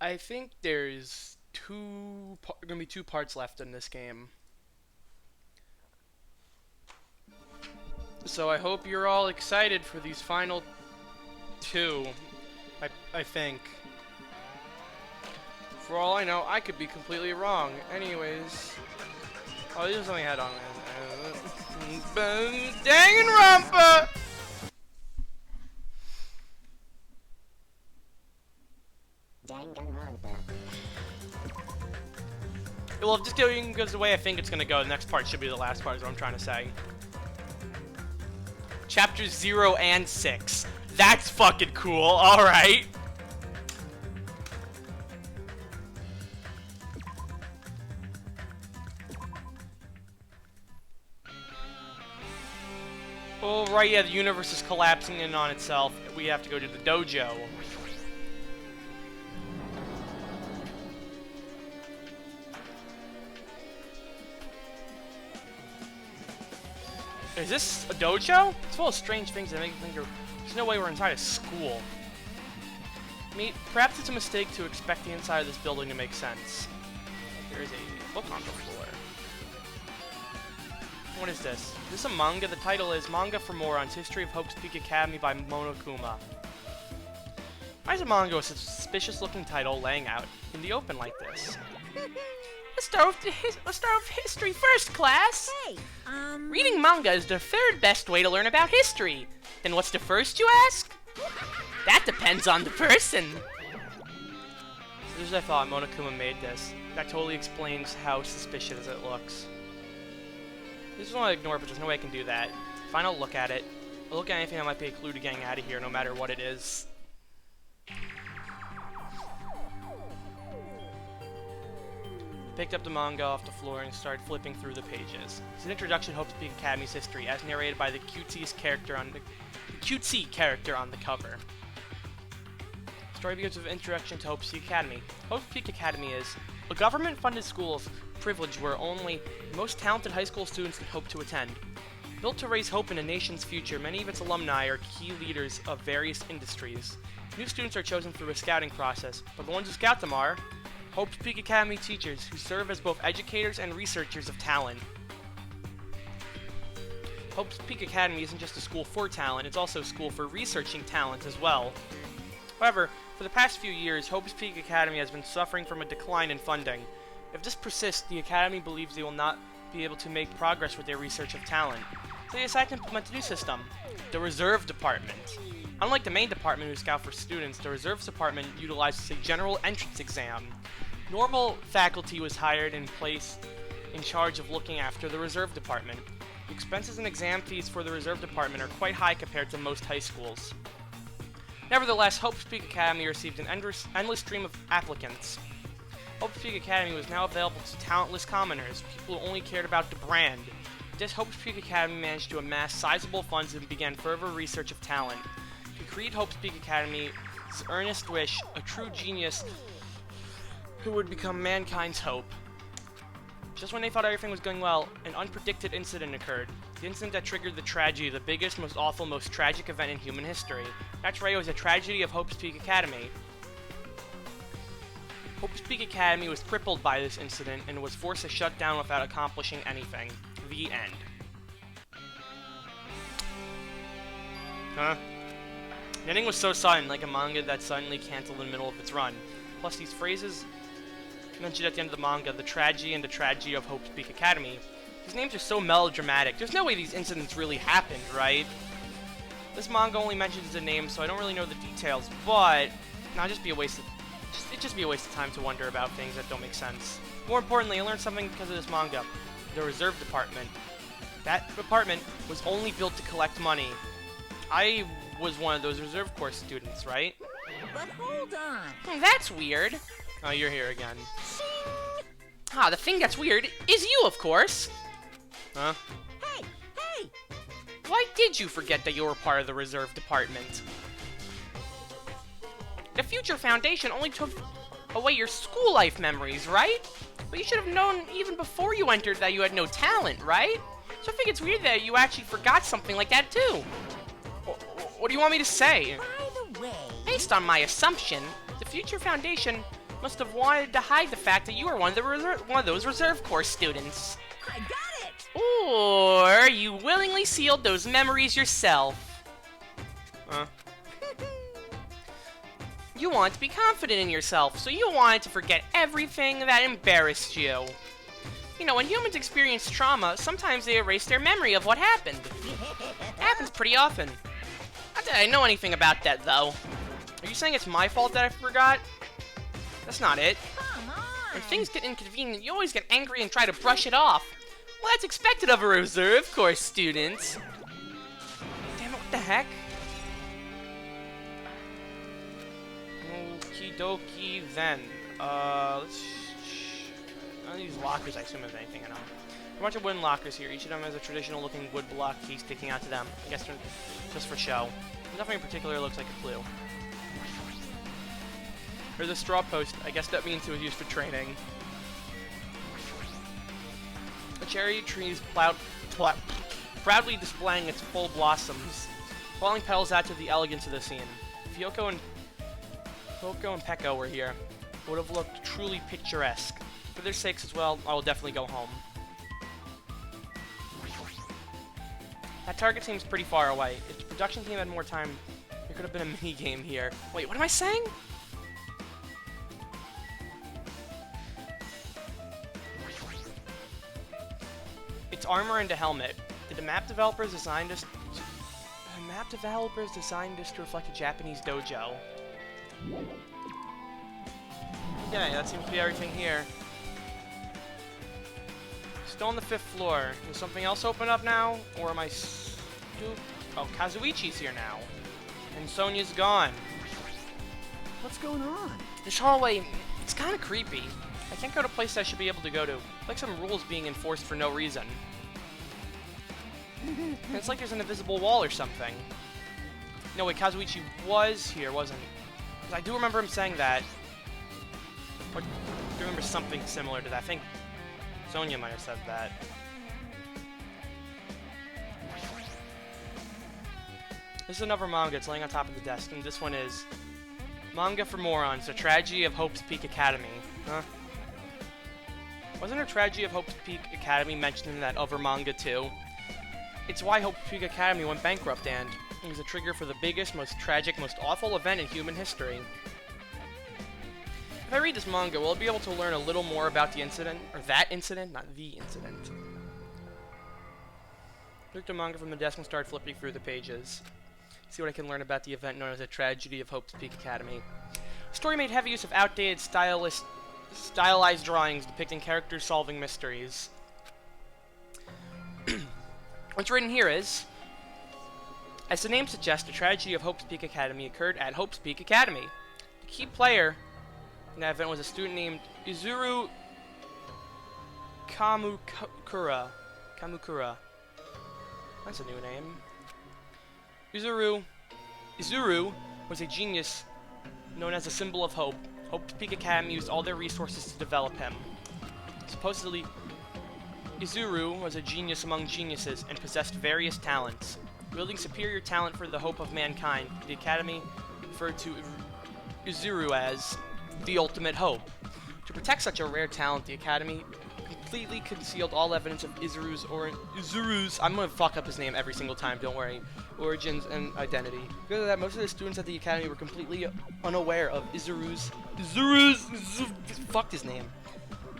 I think there's gonna be two parts left in this game. So I hope you're all excited for these final two. I think. For all I know, I could be completely wrong. Anyways. Oh, this is something I had on it. Danganronpa! Danganronpa. Well, if this game goes the way I think it's gonna go, the next part should be the last part, is what I'm trying to say. Chapters 0 and 6. That's fucking cool, alright. Oh, right, yeah, the universe is collapsing in on itself. We have to go to the dojo. Is this a dojo? It's full of strange things that make me think there's no way we're inside a school. Perhaps it's a mistake to expect the inside of this building to make sense. There is a book on the floor. What is this? Is this a manga? The title is Manga for Morons, History of Hope's Peak Academy by Monokuma. Why is a manga with such a suspicious-looking title laying out in the open like this? Let's start with history first, class! Hey, Reading manga is the third best way to learn about history. Then what's the first, you ask? That depends on the person. So as I thought, Monokuma made this. That totally explains how suspicious it looks. This is one I ignore, but there's no way I can do that. Final look at it. I'll look at anything that might be a clue to getting out of here, no matter what it is. Picked up the manga off the floor and started flipping through the pages. It's an introduction to Hope's Peak Academy's history, as narrated by the cutesy character on the cover. The story begins with an introduction to Hope's Peak Academy. Hope's Peak Academy is a government-funded school of privilege where only the most talented high school students can hope to attend. Built to raise hope in the nation's future, many of its alumni are key leaders of various industries. New students are chosen through a scouting process, but the ones who scout them are Hope's Peak Academy teachers, who serve as both educators and researchers of talent. Hope's Peak Academy isn't just a school for talent, it's also a school for researching talent as well. However, for the past few years, Hope's Peak Academy has been suffering from a decline in funding. If this persists, the Academy believes they will not be able to make progress with their research of talent. So they decide to implement a new system, the Reserve Department. Unlike the main department who scout for students, the Reserves Department utilizes a general entrance exam. Normal faculty was hired and placed in charge of looking after the Reserve Department. The expenses and exam fees for the Reserve Department are quite high compared to most high schools. Nevertheless, Hope's Peak Academy received an endless stream of applicants. Hope's Peak Academy was now available to talentless commoners, people who only cared about the brand. This Hope's Peak Academy managed to amass sizable funds and began further research of talent. To create Hope's Peak Academy's earnest wish, a true genius who would become mankind's hope. Just when they thought everything was going well, an unpredicted incident occurred. The incident that triggered the tragedy, the biggest, most awful, most tragic event in human history. That's right, it was a tragedy of Hope's Peak Academy. Hope's Peak Academy was crippled by this incident and was forced to shut down without accomplishing anything. The end. Huh? The ending was so sudden, like a manga that suddenly canceled in the middle of its run. Plus, these phrases mentioned at the end of the manga, the tragedy and the tragedy of Hope's Peak Academy. These names are so melodramatic. There's no way these incidents really happened, right? This manga only mentions the names, so I don't really know the details, but it'd just be a waste of time to wonder about things that don't make sense. More importantly, I learned something because of this manga. The Reserve Department. That department was only built to collect money. I was one of those Reserve Corps students, right? but hold on. That's weird. Oh, you're here again. Shing! Ah, the thing that's weird is you, of course. Huh? Hey, hey! Why did you forget that you were part of the Reserve Department? The Future Foundation only took away your school life memories, right? But you should have known even before you entered that you had no talent, right? So I think it's weird that you actually forgot something like that too. What do you want me to say? By the way... Based on my assumption, the Future Foundation Must have wanted to hide the fact that you were one of those reserve corps students. I got it! Or you willingly sealed those memories yourself. Huh? You want to be confident in yourself, so you wanted to forget everything that embarrassed you. You know, when humans experience trauma, sometimes they erase their memory of what happened. It happens pretty often. Not that I know anything about that, though. Are you saying it's my fault that I forgot? That's not it. Come on! When things get inconvenient, you always get angry and try to brush it off. Well, that's expected of a reserve corps student. Damn it, what the heck? Okie dokie then. Let's... None of these lockers, I assume, have anything in them. A bunch of wooden lockers here. Each of them has a traditional looking wood block key sticking out to them. I guess they're just for show. Nothing in particular looks like a clue. There's a straw post. I guess that means it was used for training. A cherry tree is proudly displaying its full blossoms, falling petals add to the elegance of the scene. If Yoko and Pekko were here, it would have looked truly picturesque. For their sakes as well, I will definitely go home. That target seems pretty far away. If the production team had more time, there could have been a mini-game here. Wait, what am I saying? It's armor and a helmet. Did the map developers design this? The map developers designed this to reflect a Japanese dojo. Yeah, that seems to be everything here. Still on the 5th floor. Does something else open up now? Or am I Oh, Kazuichi's here now. And Sonya's gone. What's going on? This hallway, it's kind of creepy. I can't go to places I should be able to go to. Like some rules being enforced for no reason. And it's like there's an invisible wall or something. No, wait, Kazuichi was here, wasn't he? 'Cause I do remember him saying that. Or do you remember something similar to that? I think Sonya might have said that. This is another manga. It's laying on top of the desk, and this one is Manga for Morons, The Tragedy of Hope's Peak Academy. Huh? Wasn't there Tragedy of Hope's Peak Academy mentioned in that other manga too? It's why Hope's Peak Academy went bankrupt, and it was a trigger for the biggest, most tragic, most awful event in human history. If I read this manga, will I be able to learn a little more about the incident? Or that incident? Not the incident. Took the manga from the desk and started flipping through the pages. See what I can learn about the event known as the Tragedy of Hope's Peak Academy. The story made heavy use of outdated stylized drawings depicting characters solving mysteries. What's written here is, as the name suggests, the Tragedy of Hope's Peak Academy occurred at Hope's Peak Academy. The key player in that event was a student named Izuru Kamukura. That's a new name. Izuru was a genius known as a symbol of hope. Hope's Peak Academy used all their resources to develop him. Supposedly, Izuru was a genius among geniuses and possessed various talents. Wielding superior talent for the hope of mankind, the Academy referred to Izuru as the ultimate hope. To protect such a rare talent, the Academy completely concealed all evidence of Izuru's, I'm gonna fuck up his name every single time, don't worry, origins and identity. Because of that, most of the students at the Academy were completely unaware of fucked his name,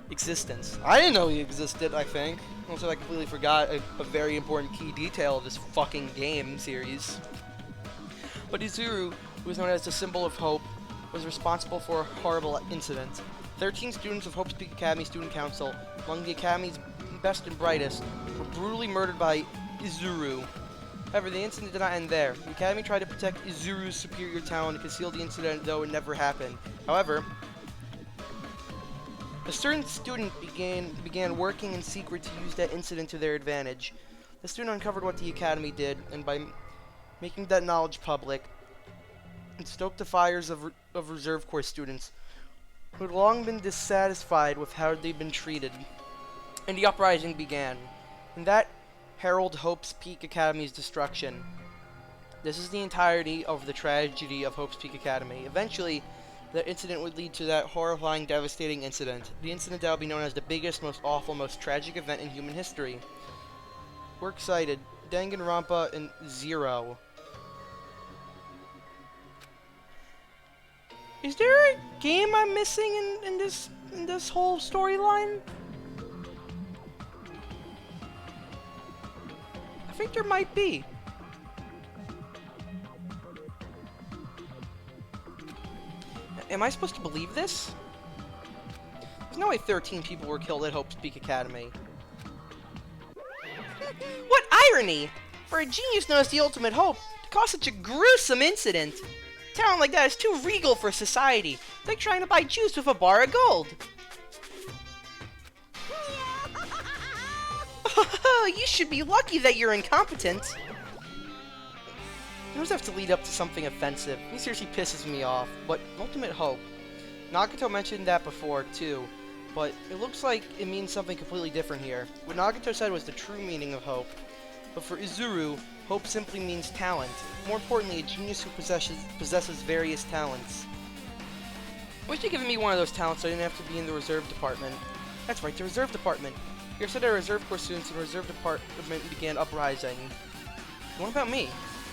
existence. I didn't know he existed, I think. Also, I completely forgot a very important key detail of this fucking game series. But Izuru, who was known as the symbol of hope, was responsible for a horrible incident. 13 students of Hope's Peak Academy Student Council, among the Academy's best and brightest, were brutally murdered by Izuru. However, the incident did not end there. The Academy tried to protect Izuru's superior talent and conceal the incident, though it never happened. However, a certain student began working in secret to use that incident to their advantage. The student uncovered what the Academy did, and by making that knowledge public, it stoked the fires of Reserve Corps students who had long been dissatisfied with how they'd been treated. And the uprising began. And that heralded Hope's Peak Academy's destruction. This is the entirety of the Tragedy of Hope's Peak Academy. Eventually, That incident would lead to that horrifying, devastating incident. The incident that will be known as the biggest, most awful, most tragic event in human history. We're excited. Danganronpa and Zero. Is there a game I'm missing in this whole storyline? I think there might be. Am I supposed to believe this? There's no way 13 people were killed at Hope's Peak Academy. What irony! For a genius known as the ultimate hope to cause such a gruesome incident. Talent like that is too regal for society. It's like trying to buy juice with a bar of gold. You should be lucky that you're incompetent. It doesn't have to lead up to something offensive. He seriously pisses me off. But ultimate hope. Nagato mentioned that before too, but it looks like it means something completely different here. What Nagato said was the true meaning of hope. But for Izuru, hope simply means talent. More importantly, a genius who possesses various talents. I wish they'd given me one of those talents so I didn't have to be in the reserve department. That's right, the reserve department. Here said our reserve corps students in the reserve department began uprising. What about me?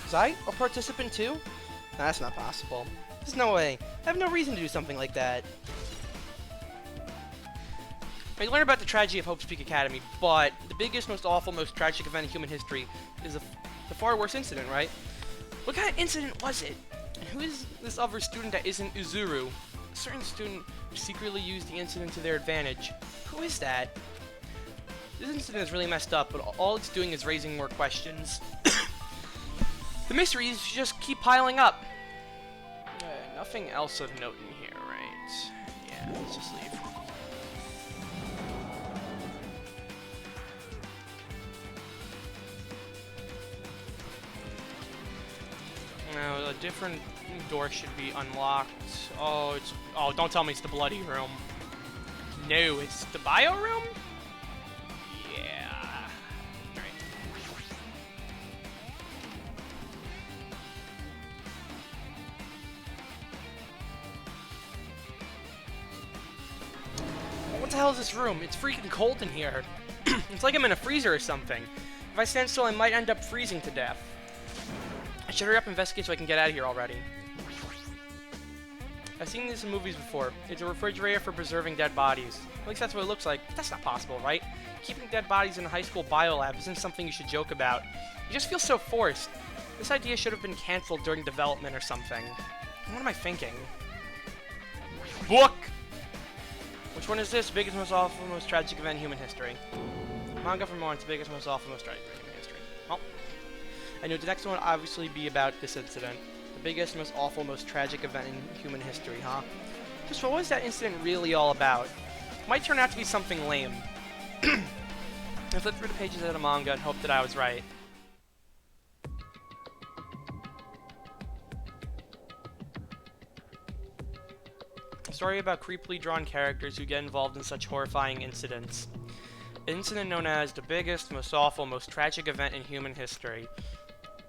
Was I a participant too? Nah, that's not possible. There's no way. I have no reason to do something like that. You learn about the tragedy of Hope's Peak Academy, but the biggest, most awful, most tragic event in human history is the far worse incident, right? What kind of incident was it? And who is this other student that isn't Izuru? A certain student who secretly used the incident to their advantage. Who is that? This incident is really messed up, but all it's doing is raising more questions. The mysteries just keep piling up. Nothing else of note in here, right? Yeah, let's just leave. Now, a different door should be unlocked. Oh, don't tell me it's the bloody room. No, it's the bio room? Yeah. Alright. What the hell is this room? It's freaking cold in here. It's like I'm in a freezer or something. If I stand still, I might end up freezing to death. I should hurry up and investigate so I can get out of here already. I've seen this in movies before. It's a refrigerator for preserving dead bodies. At least that's what it looks like. But that's not possible, right? Keeping dead bodies in a high school biolab isn't something you should joke about. You just feel so forced. This idea should have been cancelled during development or something. What am I thinking? Book! Which one is this? Biggest, most awful, most tragic event in human history. Manga for more, it's the biggest, most awful, most tragic event in human history. Well, I knew the next one would obviously be about this incident. The biggest, most awful, most tragic event in human history, huh? Just what was that incident really all about? It might turn out to be something lame. I flipped through the pages of the manga and hoped that I was right. A story about creepily drawn characters who get involved in such horrifying incidents. An incident known as the biggest, most awful, most tragic event in human history.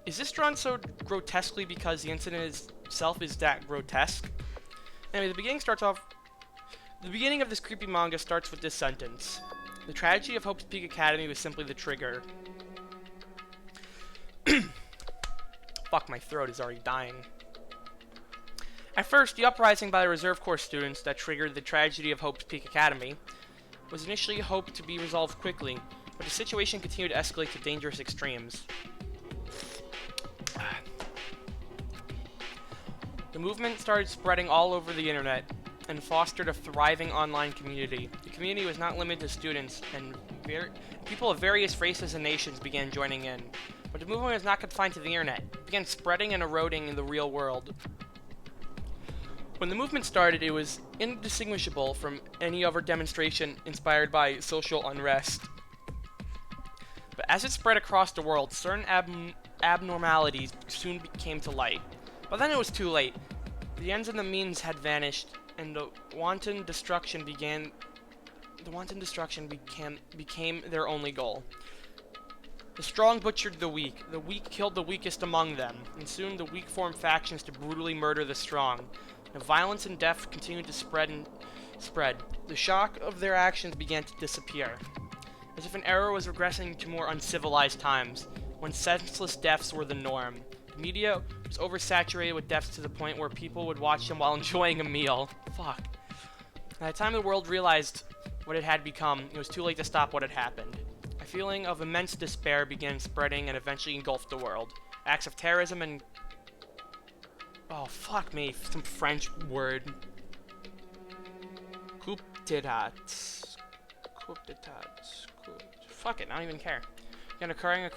Is this drawn so grotesquely because the incident itself is that grotesque? Anyway, the beginning of this creepy manga starts with this sentence. The tragedy of Hope's Peak Academy was simply the trigger. Fuck, my throat is already dying. At first, the uprising by the Reserve Corps students that triggered the tragedy of Hope's Peak Academy was initially hoped to be resolved quickly, but the situation continued to escalate to dangerous extremes. The movement started spreading all over the internet and fostered a thriving online community. The community was not limited to students, and people of various races and nations began joining in. But the movement was not confined to the internet. It began spreading and eroding in the real world. When the movement started, it was indistinguishable from any other demonstration inspired by social unrest. But as it spread across the world, certain abnormalities soon came to light. But then it was too late. The ends and the means had vanished, and the wanton destruction became their only goal. The strong butchered the weak killed the weakest among them, and soon the weak formed factions to brutally murder the strong. The violence and death continued to spread. The shock of their actions began to disappear. As if an era was regressing to more uncivilized times, when senseless deaths were the norm. The media was oversaturated with deaths to the point where people would watch them while enjoying a meal. Fuck. By the time the world realized what it had become, it was too late to stop what had happened. A feeling of immense despair began spreading and eventually engulfed the world. Acts of terrorism and... oh, fuck me. Some French word. Coup d'etat. Fuck it, I don't even care. Began occurring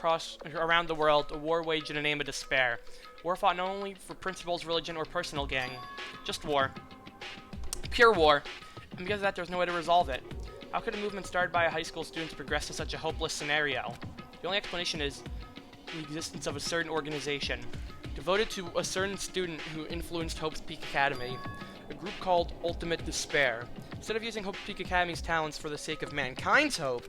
around the world, a war waged in the name of despair. War fought not only for principles, religion, or personal gain. Just war. Pure war. And because of that, there was no way to resolve it. How could a movement started by a high school student progress to such a hopeless scenario? The only explanation is the existence of a certain organization, devoted to a certain student who influenced Hope's Peak Academy, a group called Ultimate Despair. Instead of using Hope's Peak Academy's talents for the sake of mankind's hope,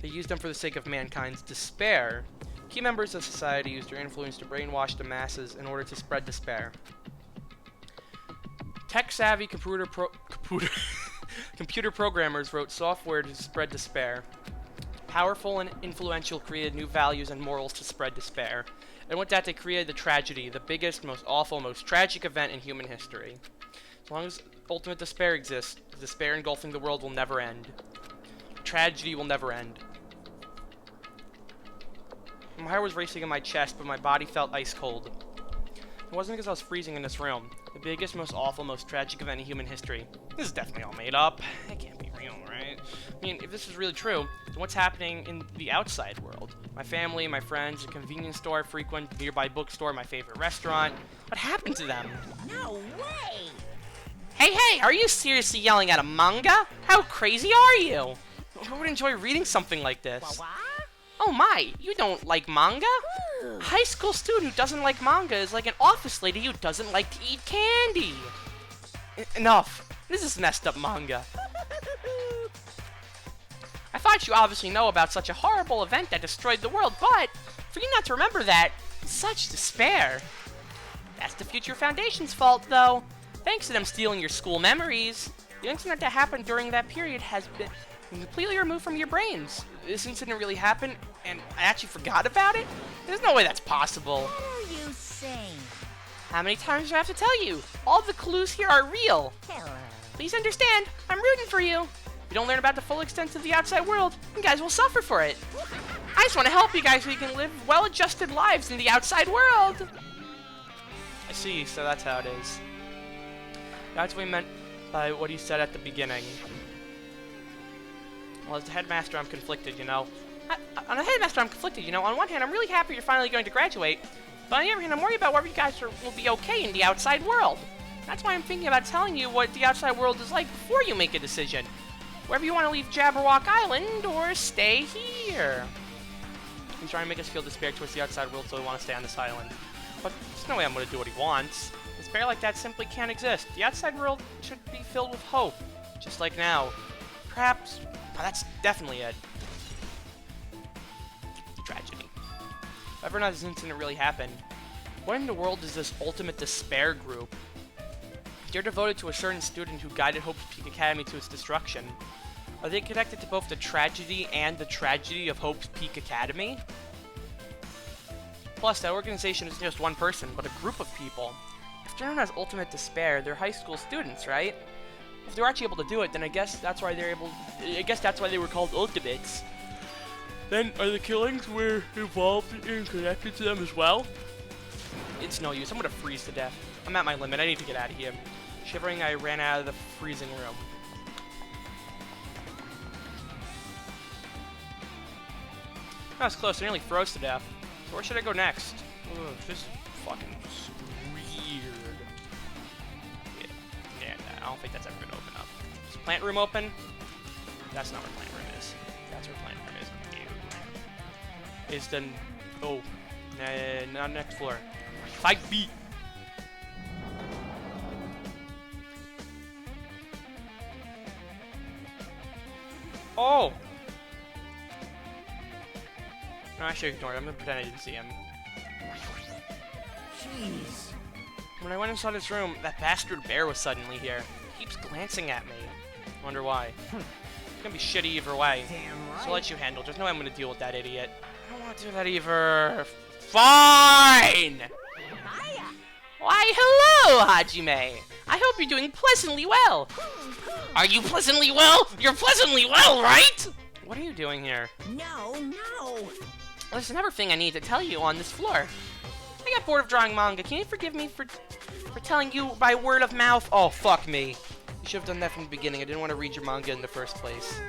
they used them for the sake of mankind's despair. Key members of society used their influence to brainwash the masses in order to spread despair. Tech-savvy computer programmers wrote software to spread despair. Powerful and influential created new values and morals to spread despair. And with that, they created the tragedy, the biggest, most awful, most tragic event in human history. As long as ultimate despair exists, the despair engulfing the world will never end. Tragedy will never end. My heart was racing in my chest, but my body felt ice cold. It wasn't because I was freezing in this room. The biggest, most awful, most tragic event in human history. This is definitely all made up. It can't be real, right? I mean, if this is really true, then what's happening in the outside world? My family, my friends, the convenience store I frequent, nearby bookstore, my favorite restaurant. What happened to them? No way! Hey, are you seriously yelling at a manga? How crazy are you? Who would enjoy reading something like this? What? Oh my, you don't like manga? A high school student who doesn't like manga is like an office lady who doesn't like to eat candy. Enough. This is messed up manga. I thought you obviously know about such a horrible event that destroyed the world, but for you not to remember that, such despair. That's the Future Foundation's fault, though. Thanks to them stealing your school memories, the incident that happened during that period has been completely removed from your brains. This incident really happened, and I actually forgot about it? There's no way that's possible. What are you saying? How many times do I have to tell you? All the clues here are real. Hello. Please understand, I'm rooting for you. If you don't learn about the full extent of the outside world, you guys will suffer for it. I just want to help you guys so you can live well-adjusted lives in the outside world. I see, so that's how it is. That's what he meant by what he said at the beginning. Well, as the headmaster, I'm conflicted, you know. On one hand, I'm really happy you're finally going to graduate, but on the other hand, I'm worried about whether you guys will be okay in the outside world. That's why I'm thinking about telling you what the outside world is like before you make a decision. Whether you want to leave Jabberwock Island or stay here. He's trying to make us feel despair towards the outside world, so we want to stay on this island. But there's no way I'm going to do what he wants. Despair like that simply can't exist. The outside world should be filled with hope, just like now. Perhaps... oh, that's definitely it. Tragedy. Whether or not this incident really happened, what in the world is this Ultimate Despair group? They're devoted to a certain student who guided Hope's Peak Academy to its destruction. Are they connected to both the tragedy and the tragedy of Hope's Peak Academy? Plus, that organization isn't just one person, but a group of people. If they're known as Ultimate Despair, they're high school students, right? If they're actually able to do it, then I guess that's why they were called Ultimates. Then, are the killings were involved and connected to them as well? It's no use. I'm gonna freeze to death. I'm at my limit. I need to get out of here. Shivering, I ran out of the freezing room. That was close. I nearly froze to death. So where should I go next? Ugh, this is fucking weird. Yeah, I don't think that's ever gonna open up. Is plant room open? That's not where plant room is. That's where plant room is. Ew. Is then... oh. Not next floor. 5B! Oh! No, I should ignore it. I'm gonna pretend I didn't see him. Jeez. When I went inside this room, that bastard bear was suddenly here. He keeps glancing at me. Wonder why. It's gonna be shitty either way. Damn right. So I'll let you handle. There's no way I'm gonna deal with that idiot. I don't want to do that either. Fine! Hiya. Why, hello, Hajime! I hope you're doing pleasantly well. Are you pleasantly well? You're pleasantly well, right? What are you doing here? No. Well, there's another thing I need to tell you on this floor. I got bored of drawing manga. Can you forgive me for telling you by word of mouth? Oh, fuck me. You should have done that from the beginning. I didn't want to read your manga in the first place.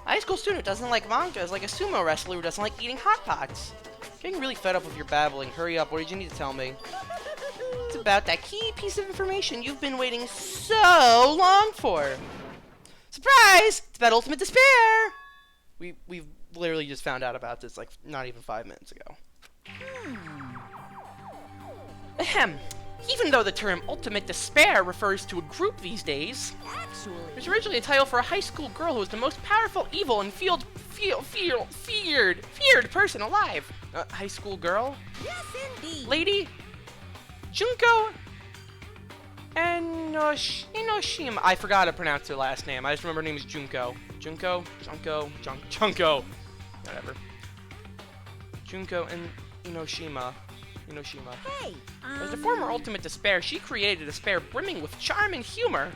A high school student who doesn't like manga is like a sumo wrestler who doesn't like eating Hot Pots. Getting really fed up with your babbling. Hurry up. What did you need to tell me? It's about that key piece of information you've been waiting so long for. Surprise! It's about Ultimate Despair! We've literally just found out about this, like, not even 5 minutes ago. Ahem. Even though the term Ultimate Despair refers to a group these days, Actually. it was originally a title for a high school girl who was the most powerful, evil, and feared person alive. High school girl? Yes, indeed. Lady Junko Enoshima. I forgot to pronounce her last name. I just remember her name is Junko. Junko. Whatever. Junko Enoshima. Hey, As the former Ultimate Despair, she created a despair brimming with charm and humor.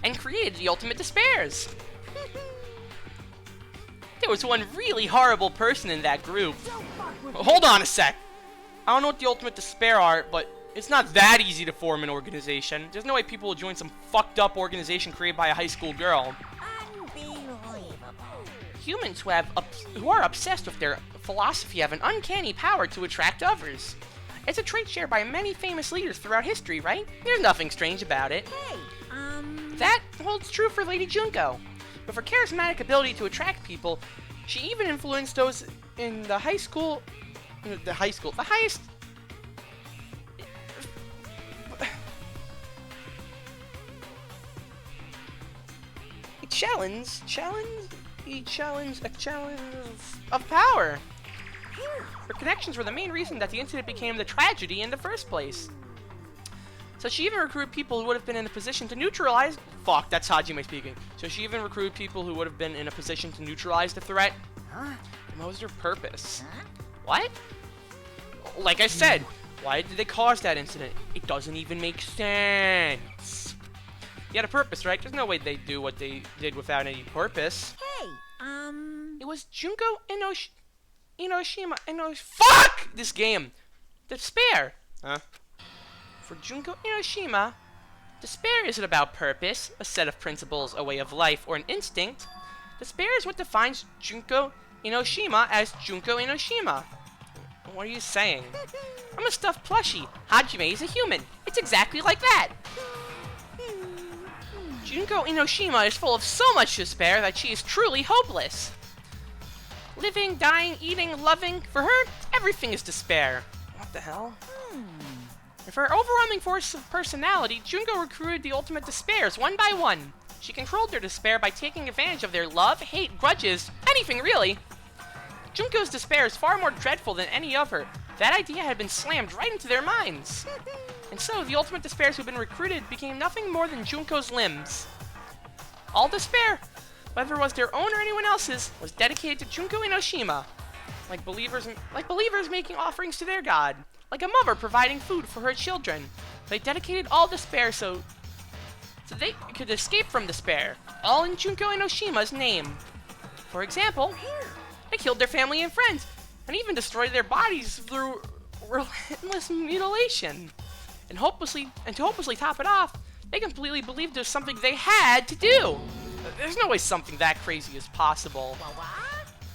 And created the Ultimate Despairs. There was one really horrible person in that group. Hold on a sec. I don't know what the Ultimate Despair are, but it's not that easy to form an organization. There's no way people will join some fucked up organization created by a high school girl. unbelievable. Humans who are obsessed with their philosophy have an uncanny power to attract others. It's a trait shared by many famous leaders throughout history, right? There's nothing strange about it. Hey, That holds true for Lady Junko. With her charismatic ability to attract people, she even influenced those in the highest a challenge of power. Her connections were the main reason that the incident became the tragedy in the first place. So she even recruited people who would have been in a position to neutralize... Fuck, that's Hajime speaking. So she even recruited people who would have been in a position to neutralize the threat. huh? And what was her purpose? Huh? What? Like I said, why did they cause that incident? It doesn't even make sense. He had a purpose, right? There's no way they'd do what they did without any purpose. Hey, It was Junko Enoshima. Fuck this game. Despair. Huh? For Junko Enoshima, despair isn't about purpose, a set of principles, a way of life, or an instinct. Despair is what defines Junko Enoshima as Junko Enoshima. What are you saying? I'm a stuffed plushie. Hajime is a human. It's exactly like that. Junko Enoshima is full of so much despair that she is truly hopeless. Living, dying, eating, loving, for her, everything is despair. What the hell? With her overwhelming force of personality, Junko recruited the Ultimate Despairs one by one. She controlled their despair by taking advantage of their love, hate, grudges, anything really. Junko's despair is far more dreadful than any other. That idea had been slammed right into their minds. And so, the Ultimate Despairs who'd been recruited became nothing more than Junko's limbs. All despair, whether it was their own or anyone else's, was dedicated to Junko Enoshima. Like believers making offerings to their god. Like a mother providing food for her children. They dedicated all despair so they could escape from despair. All in Junko Enoshima's name. For example, they killed their family and friends, and even destroyed their bodies through relentless mutilation. And to hopelessly top it off, they completely believed there's something they had to do. There's no way something that crazy is possible.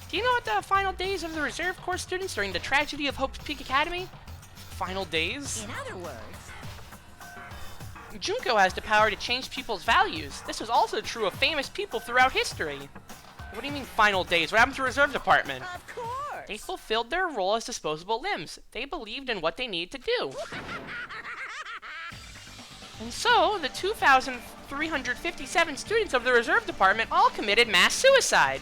Do you know what the final days of the Reserve Corps students during the tragedy of Hope's Peak Academy? Final days? in other words, Junko has the power to change people's values. This was also true of famous people throughout history. What do you mean final days? What happened to Reserve Department? of course. They fulfilled their role as disposable limbs. They believed in what they needed to do. And so, the 2,357 students of the Reserve Department all committed mass suicide.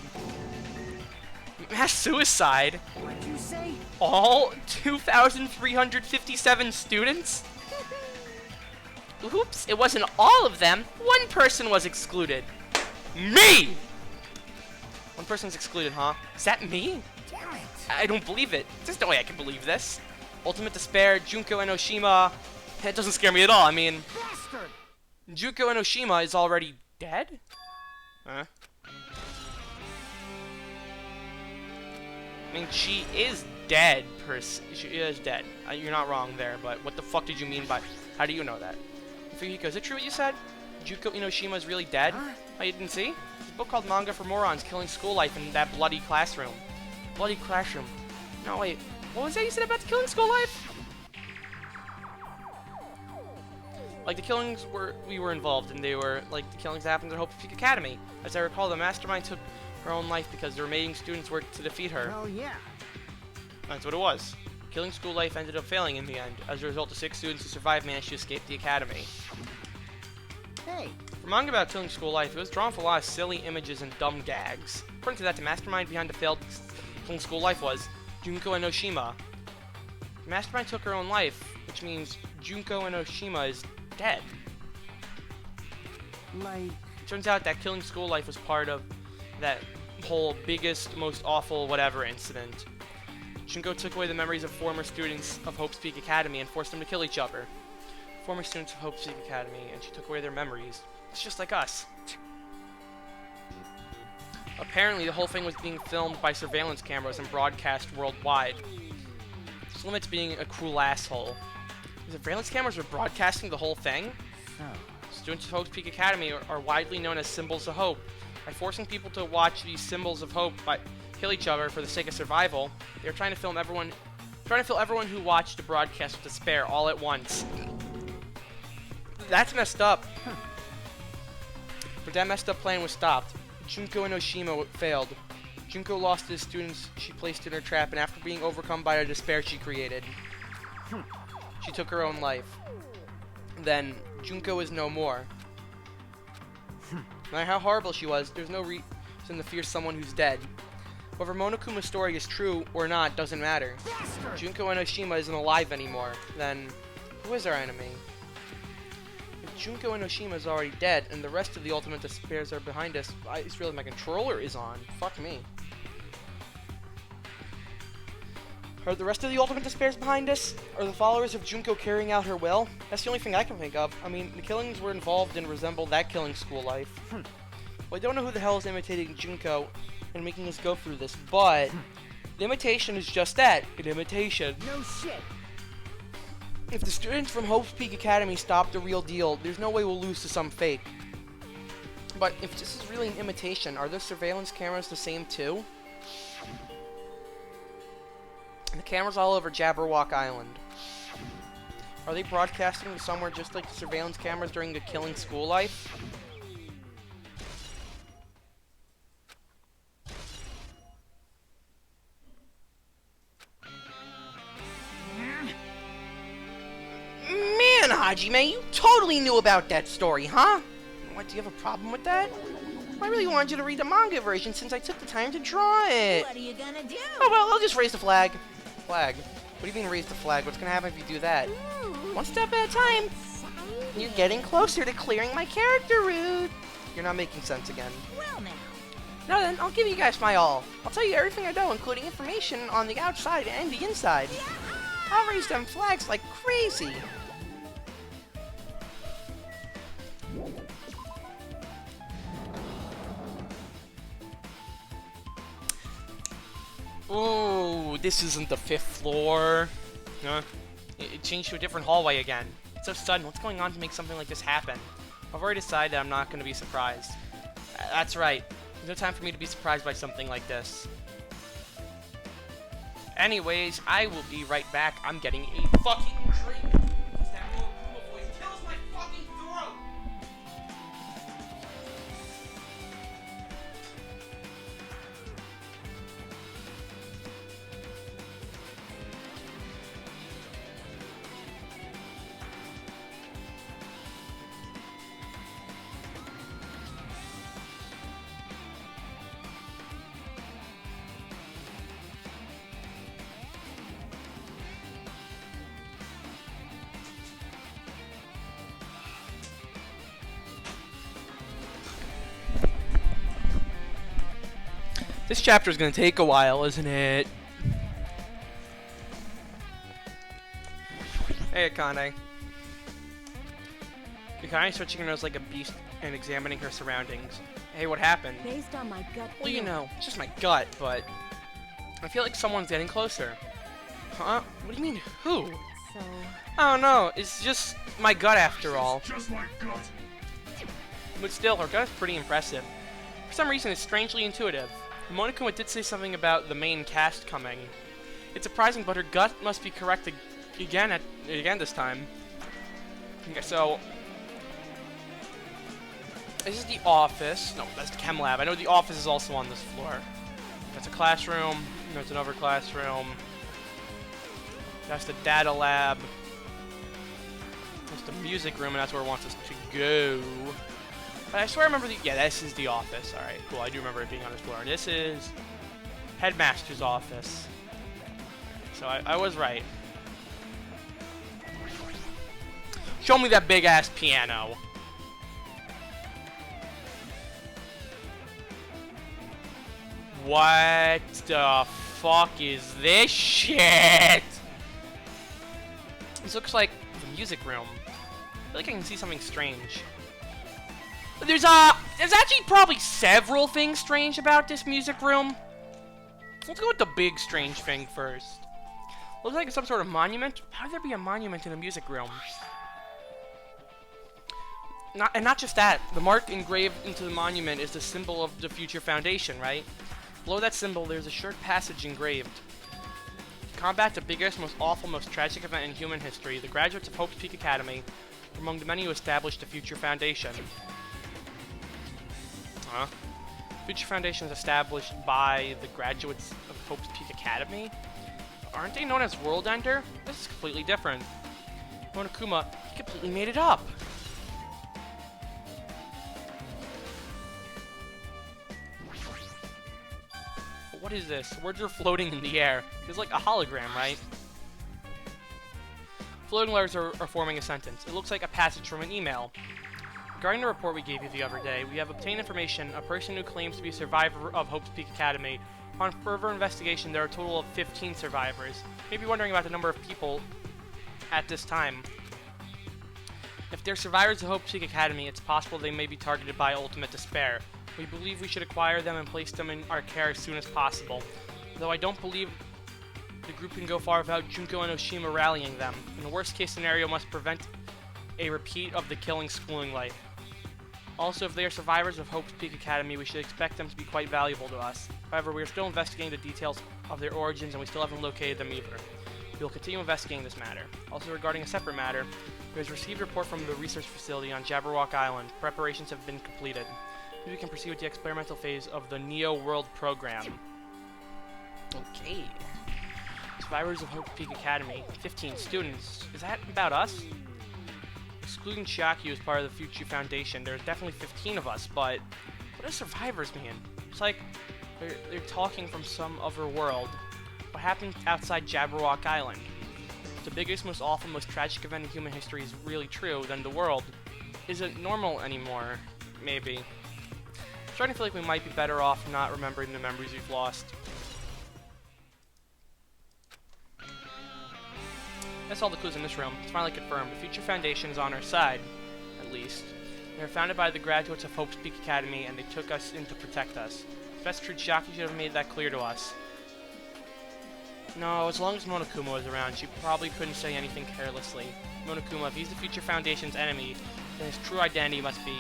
Mass suicide? What'd you say? All 2,357 students? Oops, it wasn't all of them. One person was excluded. Me! One person's excluded, huh? Is that me? Damn it. I don't believe it. There's no way I can believe this. Ultimate Despair, Junko Enoshima. It doesn't scare me at all. I mean, Bastard. Junko Enoshima is already dead? Huh? I mean, she is dead, she is dead. You're not wrong there, but what the fuck did you mean by... How do you know that? Fuyuhiko, is it true what you said? Junko Enoshima is really dead? Huh? Oh, you didn't see? There's a book called Manga for Morons, Killing School Life in that bloody classroom. Bloody classroom. No, wait. What was that you said about the Killing School Life? Like, the killings we were involved in, they were, like, the killings happened at Hope Peak Academy. As I recall, the mastermind took her own life because the remaining students worked to defeat her. Oh, yeah. That's what it was. Killing School Life ended up failing in the end. As a result, the 6 students who survived managed to escape the academy. Hey. For manga about Killing School Life, it was drawn for a lot of silly images and dumb gags. According to that, the mastermind behind the failed Killing School Life was Junko Enoshima. The mastermind took her own life, which means Junko Enoshima is dead. Like... It turns out that Killing School Life was part of that whole biggest, most awful whatever incident. Junko took away the memories of former students of Hope's Peak Academy and forced them to kill each other. Former students of Hope's Peak Academy, and she took away their memories. It's just like us. Apparently, the whole thing was being filmed by surveillance cameras and broadcast worldwide. This limits being a cruel asshole. The surveillance cameras were broadcasting the whole thing? Oh. Students of Hope's Peak Academy are widely known as symbols of hope. By forcing people to watch these symbols of hope kill each other for the sake of survival, they are trying to fill everyone who watched the broadcast with despair all at once. That's messed up. But that messed up plan was stopped. Junko Enoshima failed. Junko lost the students she placed in her trap, and after being overcome by the despair she created, she took her own life. Then, Junko is no more. No matter how horrible she was, there's no reason to fear someone who's dead. Whether Monokuma's story is true or not doesn't matter. Bastard. Junko Enoshima isn't alive anymore. Then, who is our enemy? If Junko Enoshima is already dead, and the rest of the Ultimate Despairs are behind us, I just realized my controller is on. Fuck me. Are the rest of the Ultimate Despairs behind us? Are the followers of Junko carrying out her will? That's the only thing I can think of. I mean, the killings were involved and resemble that Killing School Life. Well, I don't know who the hell is imitating Junko and making us go through this, but the imitation is just that, an imitation. No shit. If the students from Hope's Peak Academy stop the real deal, there's no way we'll lose to some fake. But if this is really an imitation, are those surveillance cameras the same too? And the cameras all over Jabberwock Island. Are they broadcasting somewhere just like the surveillance cameras during the Killing School Life? Man, Hajime, you totally knew about that story, huh? What, do you have a problem with that? I really wanted you to read the manga version since I took the time to draw it. What are you gonna do? Oh well, I'll just raise the flag. Flag? What do you mean raise the flag? What's gonna happen if you do that? Ooh, One step at a time. exciting. You're getting closer to clearing my character route. You're not making sense again. Well now. No then, I'll give you guys my all. I'll tell you everything I know, including information on the outside and the inside. I'll raise them flags like crazy. Ooh, this isn't the 5th floor. Huh? It changed to a different hallway again. It's so sudden. What's going on to make something like this happen? I've already decided that I'm not going to be surprised. That's right. There's no time for me to be surprised by something like this. Anyways, I will be right back. I'm getting a fucking drink. Because that Monokuma voice kills my fucking throat. This chapter is gonna take a while, isn't it? Hey, Akane. Akane stretching her nose like a beast and examining her surroundings. Hey, what happened? Based on my gut Well, you feeling. know, it's just my gut, but I feel like someone's getting closer. Huh? What do you mean, who? So, I don't know. It's just my gut after all. Just my gut. But still, her gut is pretty impressive. For some reason, it's strangely intuitive. Monokuma did say something about the main cast coming. It's surprising, but her gut must be correct again this time. Okay, so this is the office. No, that's the chem lab. I know the office is also on this floor. That's a classroom. There's another classroom. That's the data lab. That's the music room, and that's where it wants us to go. But I swear I remember yeah, this is the office. Alright, cool. I do remember it being on this floor. And this is Headmaster's office. So I was right. Show me that big-ass piano. What the fuck is this shit? This looks like the music room. I feel like I can see something strange. There's actually probably several things strange about this music room. Let's go with the big strange thing first. Looks like it's some sort of monument. How would there be a monument in a music room? Not just that. The mark engraved into the monument is the symbol of the future foundation, right? Below that symbol, there's a short passage engraved. To combat the biggest, most awful, most tragic event in human history, the graduates of Hope's Peak Academy were among the many who established the future foundation. Huh? Future Foundation is established by the graduates of Hope's Peak Academy? Aren't they known as World Ender? This is completely different. Monokuma, he completely made it up. What is this? Words are floating in the air. It's like a hologram, right? Floating letters are forming a sentence. It looks like a passage from an email. Regarding the report we gave you the other day, we have obtained information. A person who claims to be a survivor of Hope's Peak Academy. On further investigation, there are a total of 15 survivors. You may be wondering about the number of people at this time. If they're survivors of Hope's Peak Academy, it's possible they may be targeted by ultimate despair. We believe we should acquire them and place them in our care as soon as possible. Though I don't believe the group can go far without Junko and Oshima rallying them. In the worst case scenario, must prevent a repeat of the killing schooling life. Also, if they are survivors of Hope's Peak Academy, we should expect them to be quite valuable to us. However, we are still investigating the details of their origins and we still haven't located them either. We will continue investigating this matter. Also, regarding a separate matter, we have received a report from the research facility on Jabberwock Island. Preparations have been completed. We can proceed with the experimental phase of the Neo World program. Okay. Survivors of Hope's Peak Academy. 15 students. Is that about us? Excluding Chiaki as part of the Future Foundation, there's definitely 15 of us, but what does survivors mean? It's like they're talking from some other world. What happened outside Jabberwock Island? If the biggest, most awful, most tragic event in human history is really true, then the world isn't normal anymore. Maybe. I'm starting to feel like we might be better off not remembering the memories we've lost. That's all the clues in this room. It's finally confirmed. The Future Foundation is on our side, at least. They were founded by the graduates of Hope's Peak Academy, and they took us in to protect us. If that's true, Chiaki should have made that clear to us. No, as long as Monokuma was around, she probably couldn't say anything carelessly. Monokuma, if he's the Future Foundation's enemy, then his true identity must be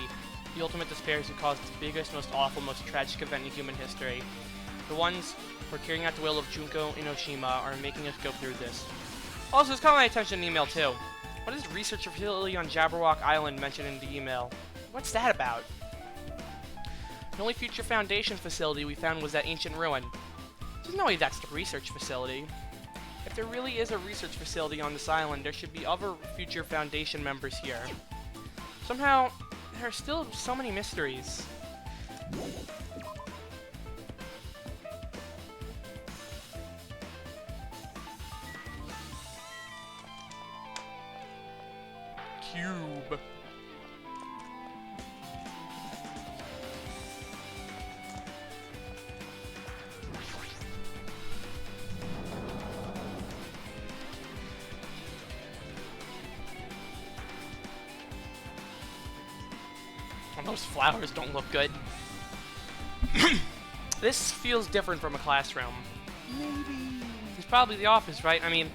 the ultimate despairs who caused the biggest, most awful, most tragic event in human history. The ones who are carrying out the will of Junko and Oshima are making us go through this. Also, it's caught my attention in the email too. What is research facility on Jabberwock Island mentioned in the email? What's that about? The only Future Foundation facility we found was that ancient ruin. There's no way that's the research facility. If there really is a research facility on this island, there should be other Future Foundation members here. Somehow, there are still so many mysteries. Cube. And those flowers don't look good. This feels different from a classroom. Maybe. It's probably the office, right? I mean,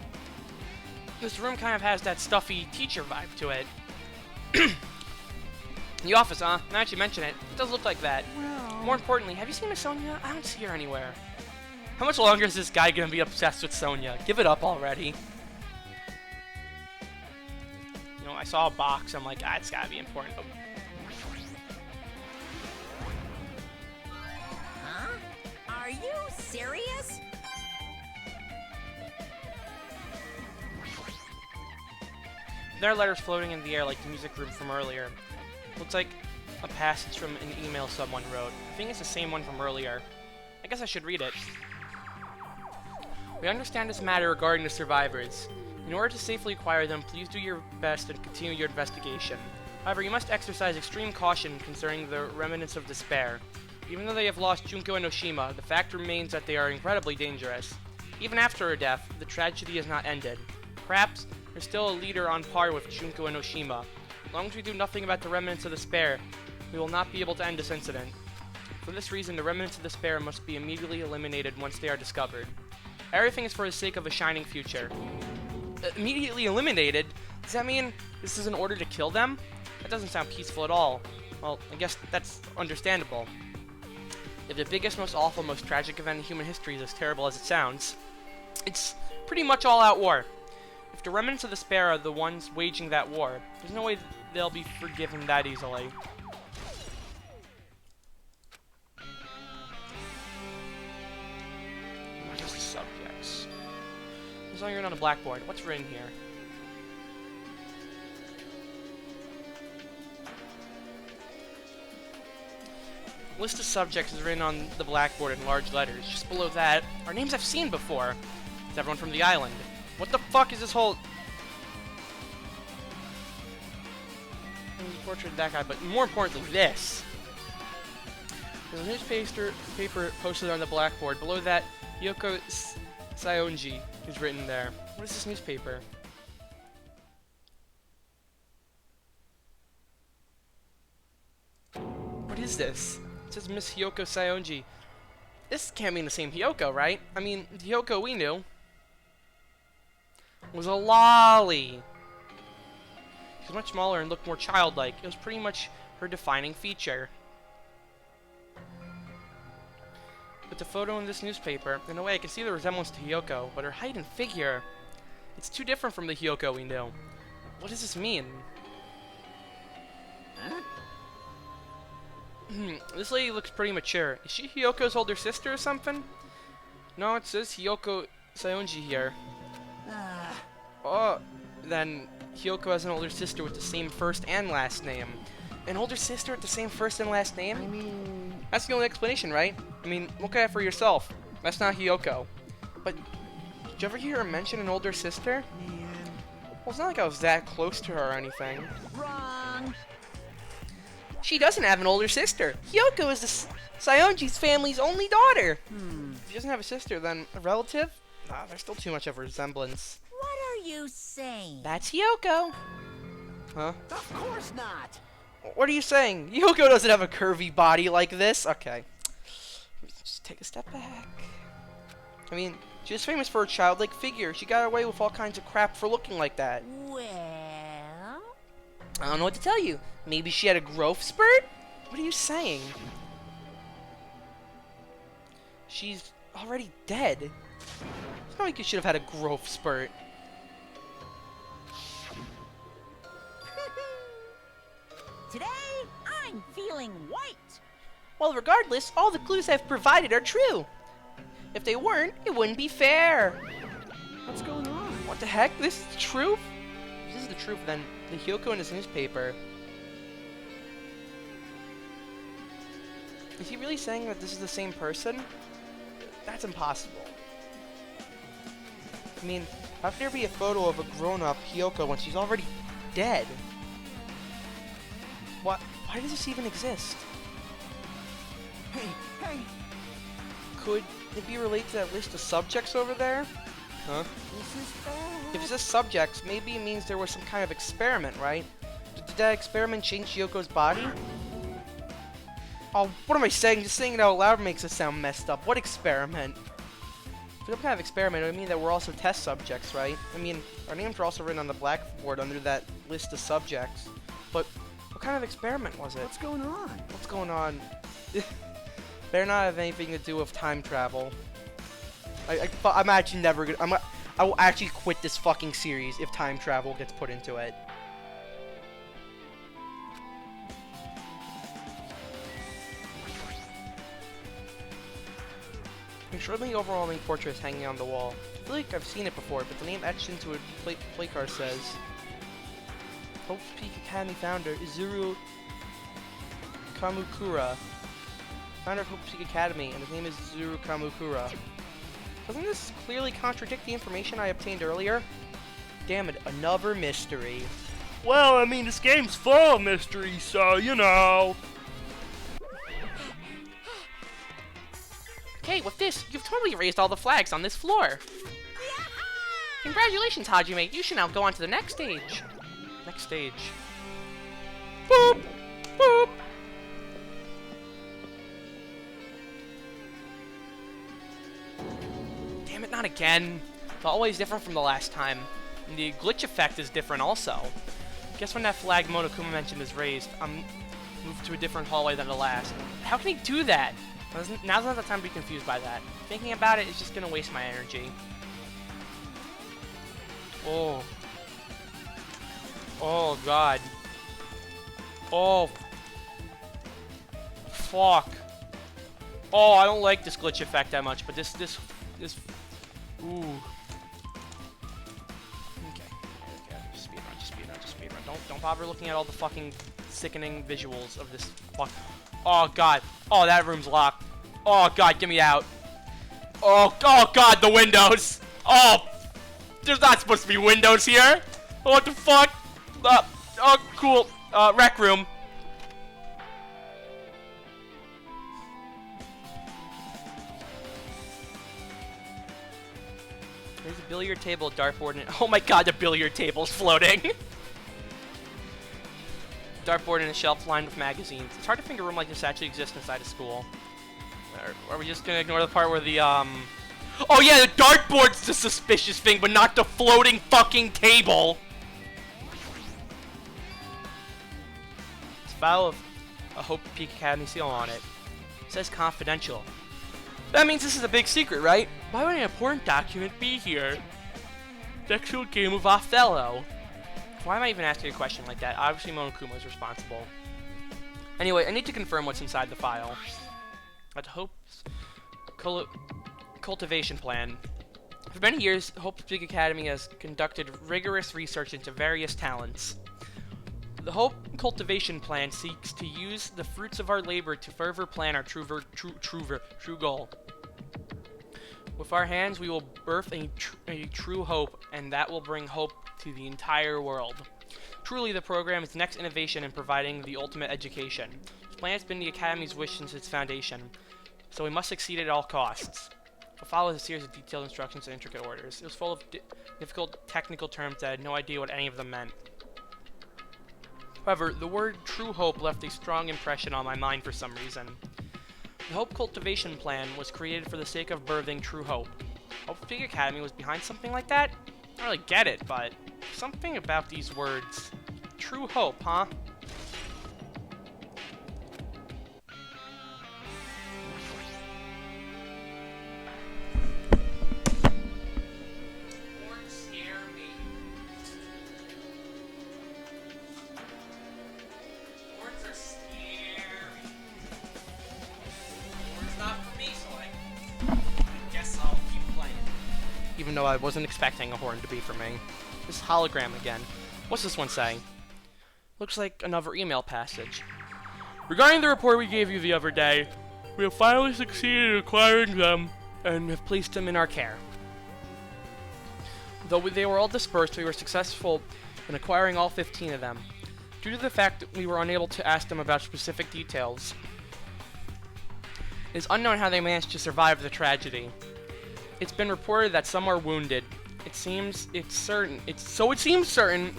this room kind of has that stuffy teacher vibe to it. The office, huh? Now that you mention it, it does look like that. Well. More importantly, have you seen Miss Sonia? I don't see her anywhere. How much longer is this guy gonna be obsessed with Sonia? Give it up already. You know, I saw a box. I'm like, it's gotta be important. Oh. Huh? Are you serious? There are letters floating in the air like the music room from earlier. Looks like a passage from an email someone wrote. I think it's the same one from earlier. I guess I should read it. We understand this matter regarding the survivors. In order to safely acquire them, please do your best and continue your investigation. However, you must exercise extreme caution concerning the remnants of despair. Even though they have lost Junko and Oshima, the fact remains that they are incredibly dangerous. Even after her death, the tragedy is not ended. Perhaps there's still a leader on par with Junko and Oshima. As long as we do nothing about the remnants of despair, we will not be able to end this incident. For this reason, the remnants of despair must be immediately eliminated once they are discovered. Everything is for the sake of a shining future. Immediately eliminated? Does that mean this is an order to kill them? That doesn't sound peaceful at all. Well, I guess that's understandable. If the biggest, most awful, most tragic event in human history is as terrible as it sounds, it's pretty much all-out war. If the remnants of despair are the ones waging that war, there's no way they'll be forgiven that easily. Just the subjects. As long as you're on a blackboard, what's written here? List of subjects is written on the blackboard in large letters. Just below that are names I've seen before. It's everyone from the island. What the fuck is this whole... Portrait of that guy, but more importantly, this. There's a newspaper posted on the blackboard. Below that, Yoko Saionji is written there. What is this newspaper? What is this? It says Miss Hyoko Saionji. This can't mean the same Hyoko, right? I mean, the Hyoko we knew was a lolly. She was much smaller and looked more childlike. It was pretty much her defining feature. With the photo in this newspaper, in a way I can see the resemblance to Hyoko, but her height and figure, it's too different from the Hyoko we knew. What does this mean? Huh? This lady looks pretty mature. Is she Hyoko's older sister or something? No, it says Hyoko Saionji here. Oh, then Hyoko has an older sister with the same first and last name. An older sister with the same first and last name? I mean... That's the only explanation, right? I mean, look at it for yourself. That's not Hyoko. But, did you ever hear her mention an older sister? Man... Well, it's not like I was that close to her or anything. Wrong. She doesn't have an older sister. Hyoko is the Saionji's family's only daughter. If she doesn't have a sister, then a relative? Nah, there's still too much of a resemblance. What are you saying? That's Hyoko. Huh? Of course not! What are you saying? Hyoko doesn't have a curvy body like this. Okay. Just take a step back. I mean, she was famous for her childlike figure. She got away with all kinds of crap for looking like that. Well... I don't know what to tell you. Maybe she had a growth spurt? What are you saying? She's already dead. It's not like you should have had a growth spurt. Today, I'm feeling white. Well, regardless, all the clues I've provided are true. If they weren't, it wouldn't be fair. What's going on? What the heck? This is the truth? If this is the truth, then the Hyoko in his newspaper. Is he really saying that this is the same person? That's impossible. I mean, how could there be a photo of a grown-up Hyoko when she's already dead? What? Why does this even exist? Hey, hey! Could it be related to that list of subjects over there? Huh? This is bad. If it says subjects, maybe it means there was some kind of experiment, right? Did that experiment change Yoko's body? Oh, what am I saying? Just saying it out loud makes it sound messed up. What experiment? For some kind of experiment, it would mean that we're also test subjects, right? I mean, our names are also written on the blackboard under that list of subjects. But what kind of experiment was it? What's going on? What's going on? Better not have anything to do with time travel. I'm actually never gonna. I will actually quit this fucking series if time travel gets put into it. An extremely overwhelming portrait is hanging on the wall. I feel like I've seen it before, but the name etched into a play card says Hope's Peak Academy founder Izuru Kamukura. Founder of Hope's Peak Academy, and his name is Izuru Kamukura. Doesn't this clearly contradict the information I obtained earlier? Damn it, another mystery. Well, I mean, this game's full of mysteries, so, you know. Okay, with this, you've totally raised all the flags on this floor. Congratulations, Hajime. You should now go on to the next stage. Next stage. Boop! Boop! Damn it, not again. It's always different from the last time. And the glitch effect is different also. Guess when that flag Monokuma mentioned is raised, I'm moved to a different hallway than the last. How can he do that? Now's not the time to be confused by that. Thinking about it is just gonna waste my energy. Oh. Oh, God. Oh. Fuck. Oh, I don't like this glitch effect that much, but this, ooh. Okay. Just speedrun. Don't bother looking at all the fucking sickening visuals of this fuck. Oh, God. Oh, that room's locked. Oh, God, get me out. Oh, God, the windows. Oh, there's not supposed to be windows here. What the fuck? Oh, cool. Rec room. There's a billiard table, a dartboard, and oh my God, the billiard table's floating. Dartboard and a shelf lined with magazines. It's hard to think a room like this actually exists inside a school. Are we just gonna ignore the part where the oh yeah, the dartboard's the suspicious thing, but not the floating fucking table. It's a file of a Hope Peak Academy seal on it. It says confidential. That means this is a big secret, right? Why would an important document be here? The actual game of Othello. Why am I even asking a question like that? Obviously Monokuma is responsible. Anyway, I need to confirm what's inside the file. At Hope's cultivation plan. For many years, Hope's Peak Academy has conducted rigorous research into various talents. The Hope cultivation plan seeks to use the fruits of our labor to further plan our true goal. With our hands, we will birth a true hope, and that will bring hope to the entire world. Truly, the program is the next innovation in providing the ultimate education. This plan has been the Academy's wish since its foundation, so we must succeed at all costs. What follows a series of detailed instructions and intricate orders. It was full of difficult technical terms that I had no idea what any of them meant. However, the word true hope left a strong impression on my mind for some reason. The Hope Cultivation Plan was created for the sake of birthing true hope. Hope Peak Academy was behind something like that? I don't really get it, but something about these words. True hope, huh? Horns scare me. Horns are scary. Horns not for me, so I guess I'll keep playing. Even though I wasn't expecting a horn to be for me. This hologram again. What's this one saying? Looks like another email passage. Regarding the report we gave you the other day, we have finally succeeded in acquiring them and have placed them in our care. Though they were all dispersed, we were successful in acquiring all 15 of them. Due to the fact that we were unable to ask them about specific details, it is unknown how they managed to survive the tragedy. It's been reported that some are wounded. It seems certain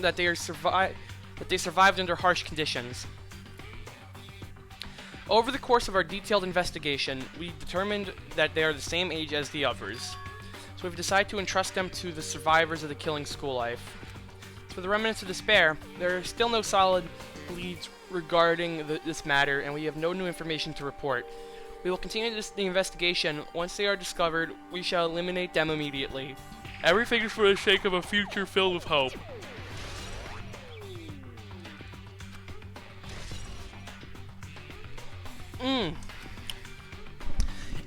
that they survived under harsh conditions. Over the course of our detailed investigation, we determined that they are the same age as the others. So we've decided to entrust them to the survivors of the killing school life. As for the remnants of despair, there are still no solid leads regarding this matter, and we have no new information to report. We will continue the investigation. Once they are discovered, we shall eliminate them immediately. Everything is for the sake of a future filled with hope.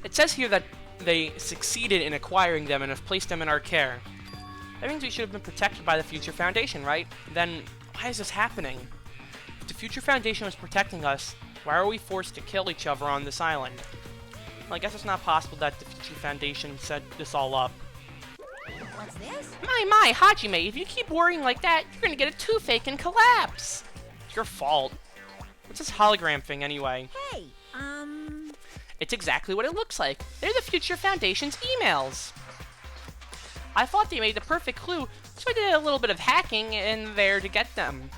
It says here that they succeeded in acquiring them and have placed them in our care. That means we should have been protected by the Future Foundation, right? Then, why is this happening? If the Future Foundation was protecting us, why are we forced to kill each other on this island? Well, I guess it's not possible that the Future Foundation set this all up. What's this? My, Hajime, if you keep worrying like that, you're gonna get a toothache and collapse. It's your fault. What's this hologram thing, anyway? Hey, It's exactly what it looks like. They're the Future Foundation's emails. I thought they made the perfect clue, so I did a little bit of hacking in there to get them.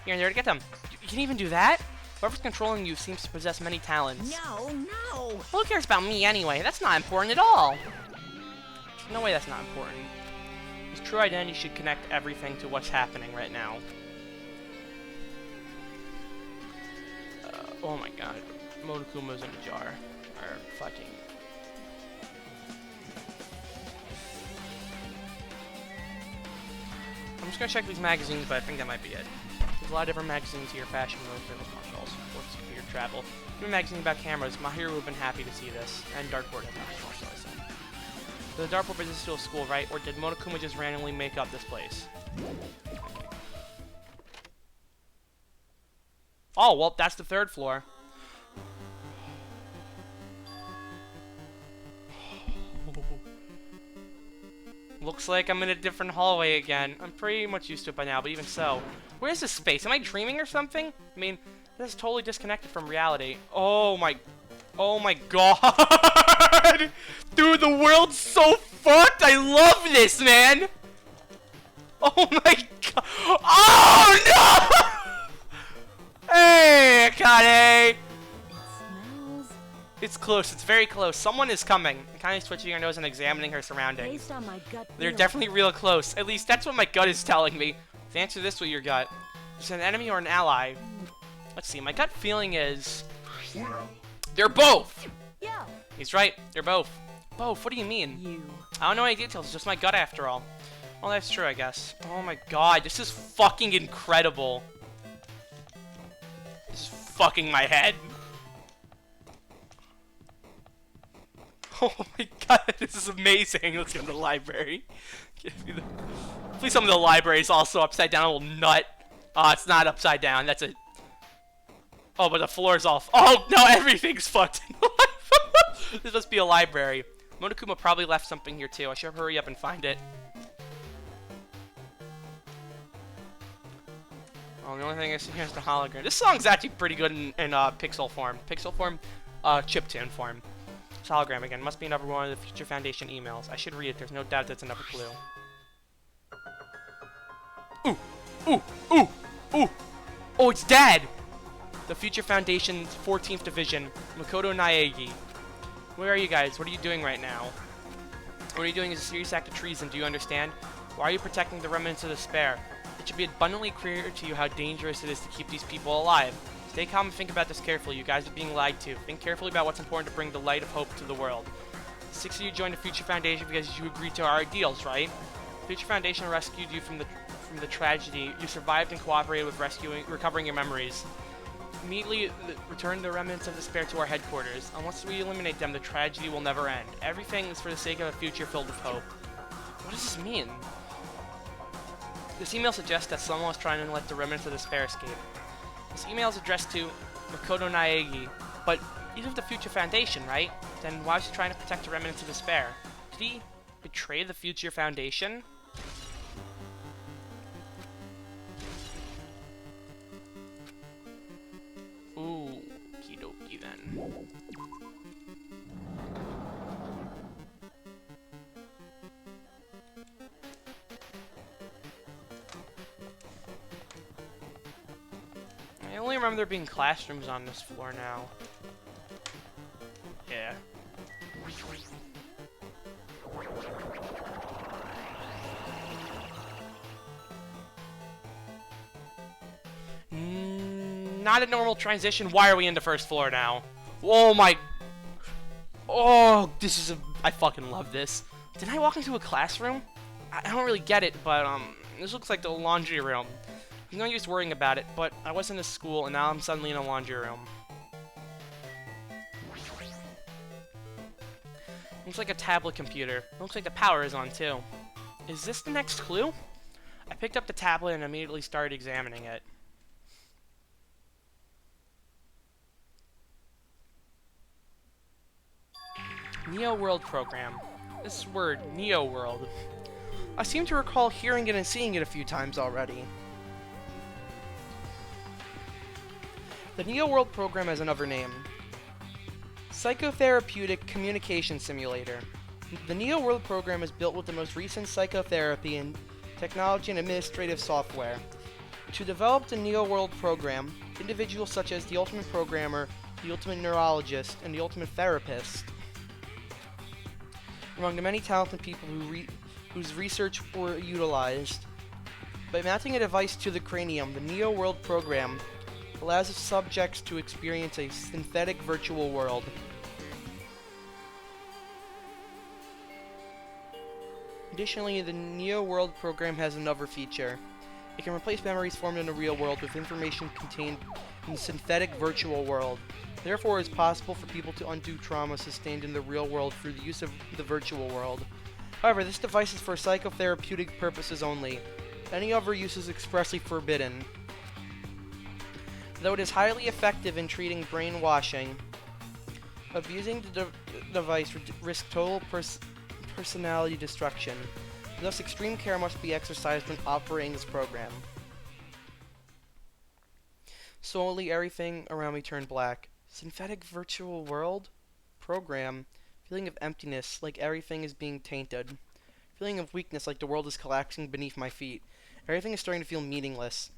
Here and there to get them. You can even do that? Whoever's controlling you seems to possess many talents. no. Well, who cares about me anyway? That's not important at all. There's no way that's not important. His true identity should connect everything to what's happening right now. Oh my god. Monokuma's in a jar. Or fucking... I'm just gonna check these magazines, but I think that might be it. There's a lot of different magazines here. Fashion, mode, fitness, martial arts, sports, computer, travel. Even a magazine about cameras. Mahiro would have been happy to see this. And dartboard has martial arts, so I said. So the dartboard is still a school, right? Or did Monokuma just randomly make up this place? Okay. Oh, well, that's the third floor. Looks like I'm in a different hallway again. I'm pretty much used to it by now, but even so. Where is this space? Am I dreaming or something? I mean, this is totally disconnected from reality. Oh my god! Dude, the world's so fucked! I love this, man! Oh my god! Oh no! Hey, Akane! Smells. It's close. It's very close. Someone is coming. Akane's twitching her nose and examining her surroundings. Based on my gut They're feeling. definitely real close. At least that's what my gut is telling me. To answer this with your gut, is it an enemy or an ally? Let's see. My gut feeling is they're both. Yo, He's right. They're both. Both. What do you mean? you. I don't know any details. It's just my gut after all. Well, that's true, I guess. Oh my god, this is fucking incredible. This is fucking my head. Oh my god, this is amazing. Let's go to the library. Give me the... Please tell me the library is also upside down, a little nut. Oh, it's not upside down. That's a... Oh, but the floor's off. Oh, no, everything's fucked. This must be a library. Monokuma probably left something here, too. I should hurry up and find it. Oh, the only thing I see here is the hologram. This song's actually pretty good in pixel form. Pixel form, chiptune form. It's hologram again. Must be another one of the Future Foundation emails. I should read it. There's no doubt that's another clue. Ooh! Ooh! Ooh! Ooh! Oh, it's Dad! The Future Foundation's 14th Division, Makoto Naegi. Where are you guys? What are you doing right now? What are you doing is a serious act of treason, do you understand? Why are you protecting the remnants of despair? It should be abundantly clear to you how dangerous it is to keep these people alive. Stay calm and think about this carefully. You guys are being lied to. Think carefully about what's important to bring the light of hope to the world. 6 of you joined the Future Foundation because you agreed to our ideals, right? The Future Foundation rescued you from the tragedy. You survived and cooperated with recovering your memories. Immediately return the remnants of despair to our headquarters. Unless we eliminate them, the tragedy will never end. Everything is for the sake of a future filled with hope. What does this mean? This email suggests that someone was trying to let the remnants of despair escape. This email is addressed to Makoto Naegi, but he's with the Future Foundation, right? Then why was he trying to protect the remnants of despair? Did he betray the Future Foundation? Ooh, okie dokie then. I only remember there being classrooms on this floor now. Yeah. Not a normal transition. Why are we in the first floor now? Oh my... Oh, this is a... I fucking love this. Did I walk into a classroom? I don't really get it, but, this looks like the laundry room. There's no use worrying about it, but I was in a school, and now I'm suddenly in a laundry room. Looks like a tablet computer. Looks like the power is on, too. Is this the next clue? I picked up the tablet and immediately started examining it. Neo World Program. This word, Neo World. I seem to recall hearing it and seeing it a few times already. The Neo World Program has another name. Psychotherapeutic Communication Simulator. The Neo World Program is built with the most recent psychotherapy and technology and administrative software. To develop the Neo World Program, individuals such as the Ultimate Programmer, the Ultimate Neurologist, and the Ultimate Therapist, among the many talented people whose research were utilized. By mounting a device to the cranium, the Neo World Program allows the subjects to experience a synthetic virtual world. Additionally, the Neo World Program has another feature. It can replace memories formed in the real world with information contained in the synthetic virtual world. Therefore, it is possible for people to undo trauma sustained in the real world through the use of the virtual world. However, this device is for psychotherapeutic purposes only. Any other use is expressly forbidden. Though it is highly effective in treating brainwashing, abusing the device risks total personality destruction. Thus, extreme care must be exercised when operating this program. Slowly, everything around me turned black. Synthetic virtual world? Program. Feeling of emptiness, like everything is being tainted. Feeling of weakness, like the world is collapsing beneath my feet. Everything is starting to feel meaningless.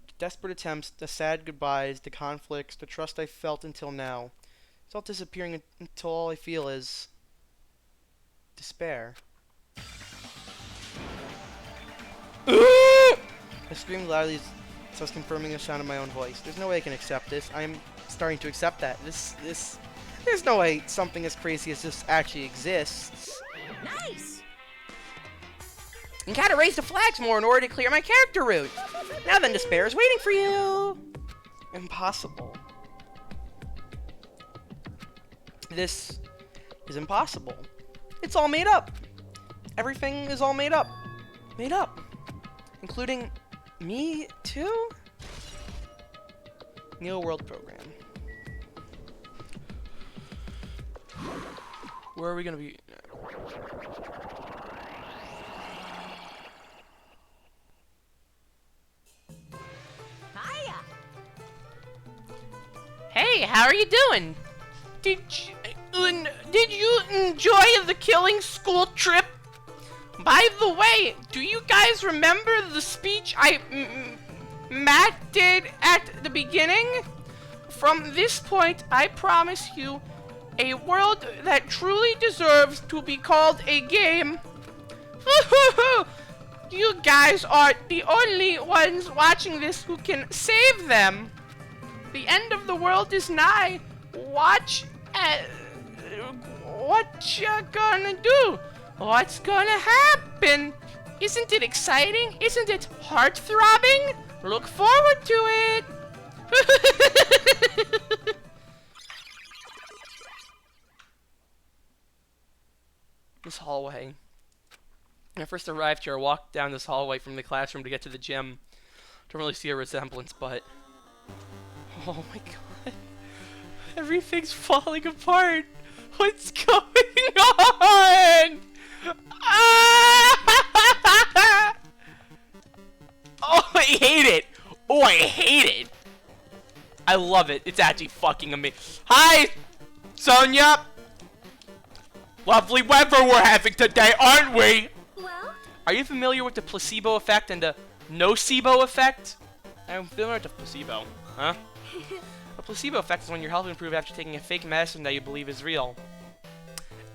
The desperate attempts, the sad goodbyes, the conflicts, the trust I felt until now. It's all disappearing until all I feel is... despair. I screamed loudly as I was confirming the sound of my own voice. There's no way I can accept this. I'm starting to accept that. There's no way something as crazy as this actually exists. Nice! You gotta raise the flags more in order to clear my character route. Now then, despair is waiting for you. Impossible. This is impossible. It's all made up. Everything is all made up. Made up. Including me, too? Neo World Program. Where are we gonna be? Hiya! Hey, how are you doing? Did you enjoy the killing school trip? By the way, do you guys remember the speech Matt did at the beginning? From this point, I promise you, a world that truly deserves to be called a game. You guys are the only ones watching this who can save them. The end of the world is nigh. Watch what you gonna do? What's gonna happen? Isn't it exciting? Isn't it heart-throbbing? Look forward to it. This hallway. When I first arrived here, I walked down this hallway from the classroom to get to the gym. Don't really see a resemblance, but... Oh my god. Everything's falling apart. What's going on? Ah! Oh, I hate it. Oh, I hate it. I love it. It's actually fucking amazing. Hi, Sonia. Lovely weather we're having today, aren't we? Well? Are you familiar with the placebo effect and the nocebo effect? I'm familiar with the placebo. Huh? A placebo effect is when your health improves after taking a fake medicine that you believe is real.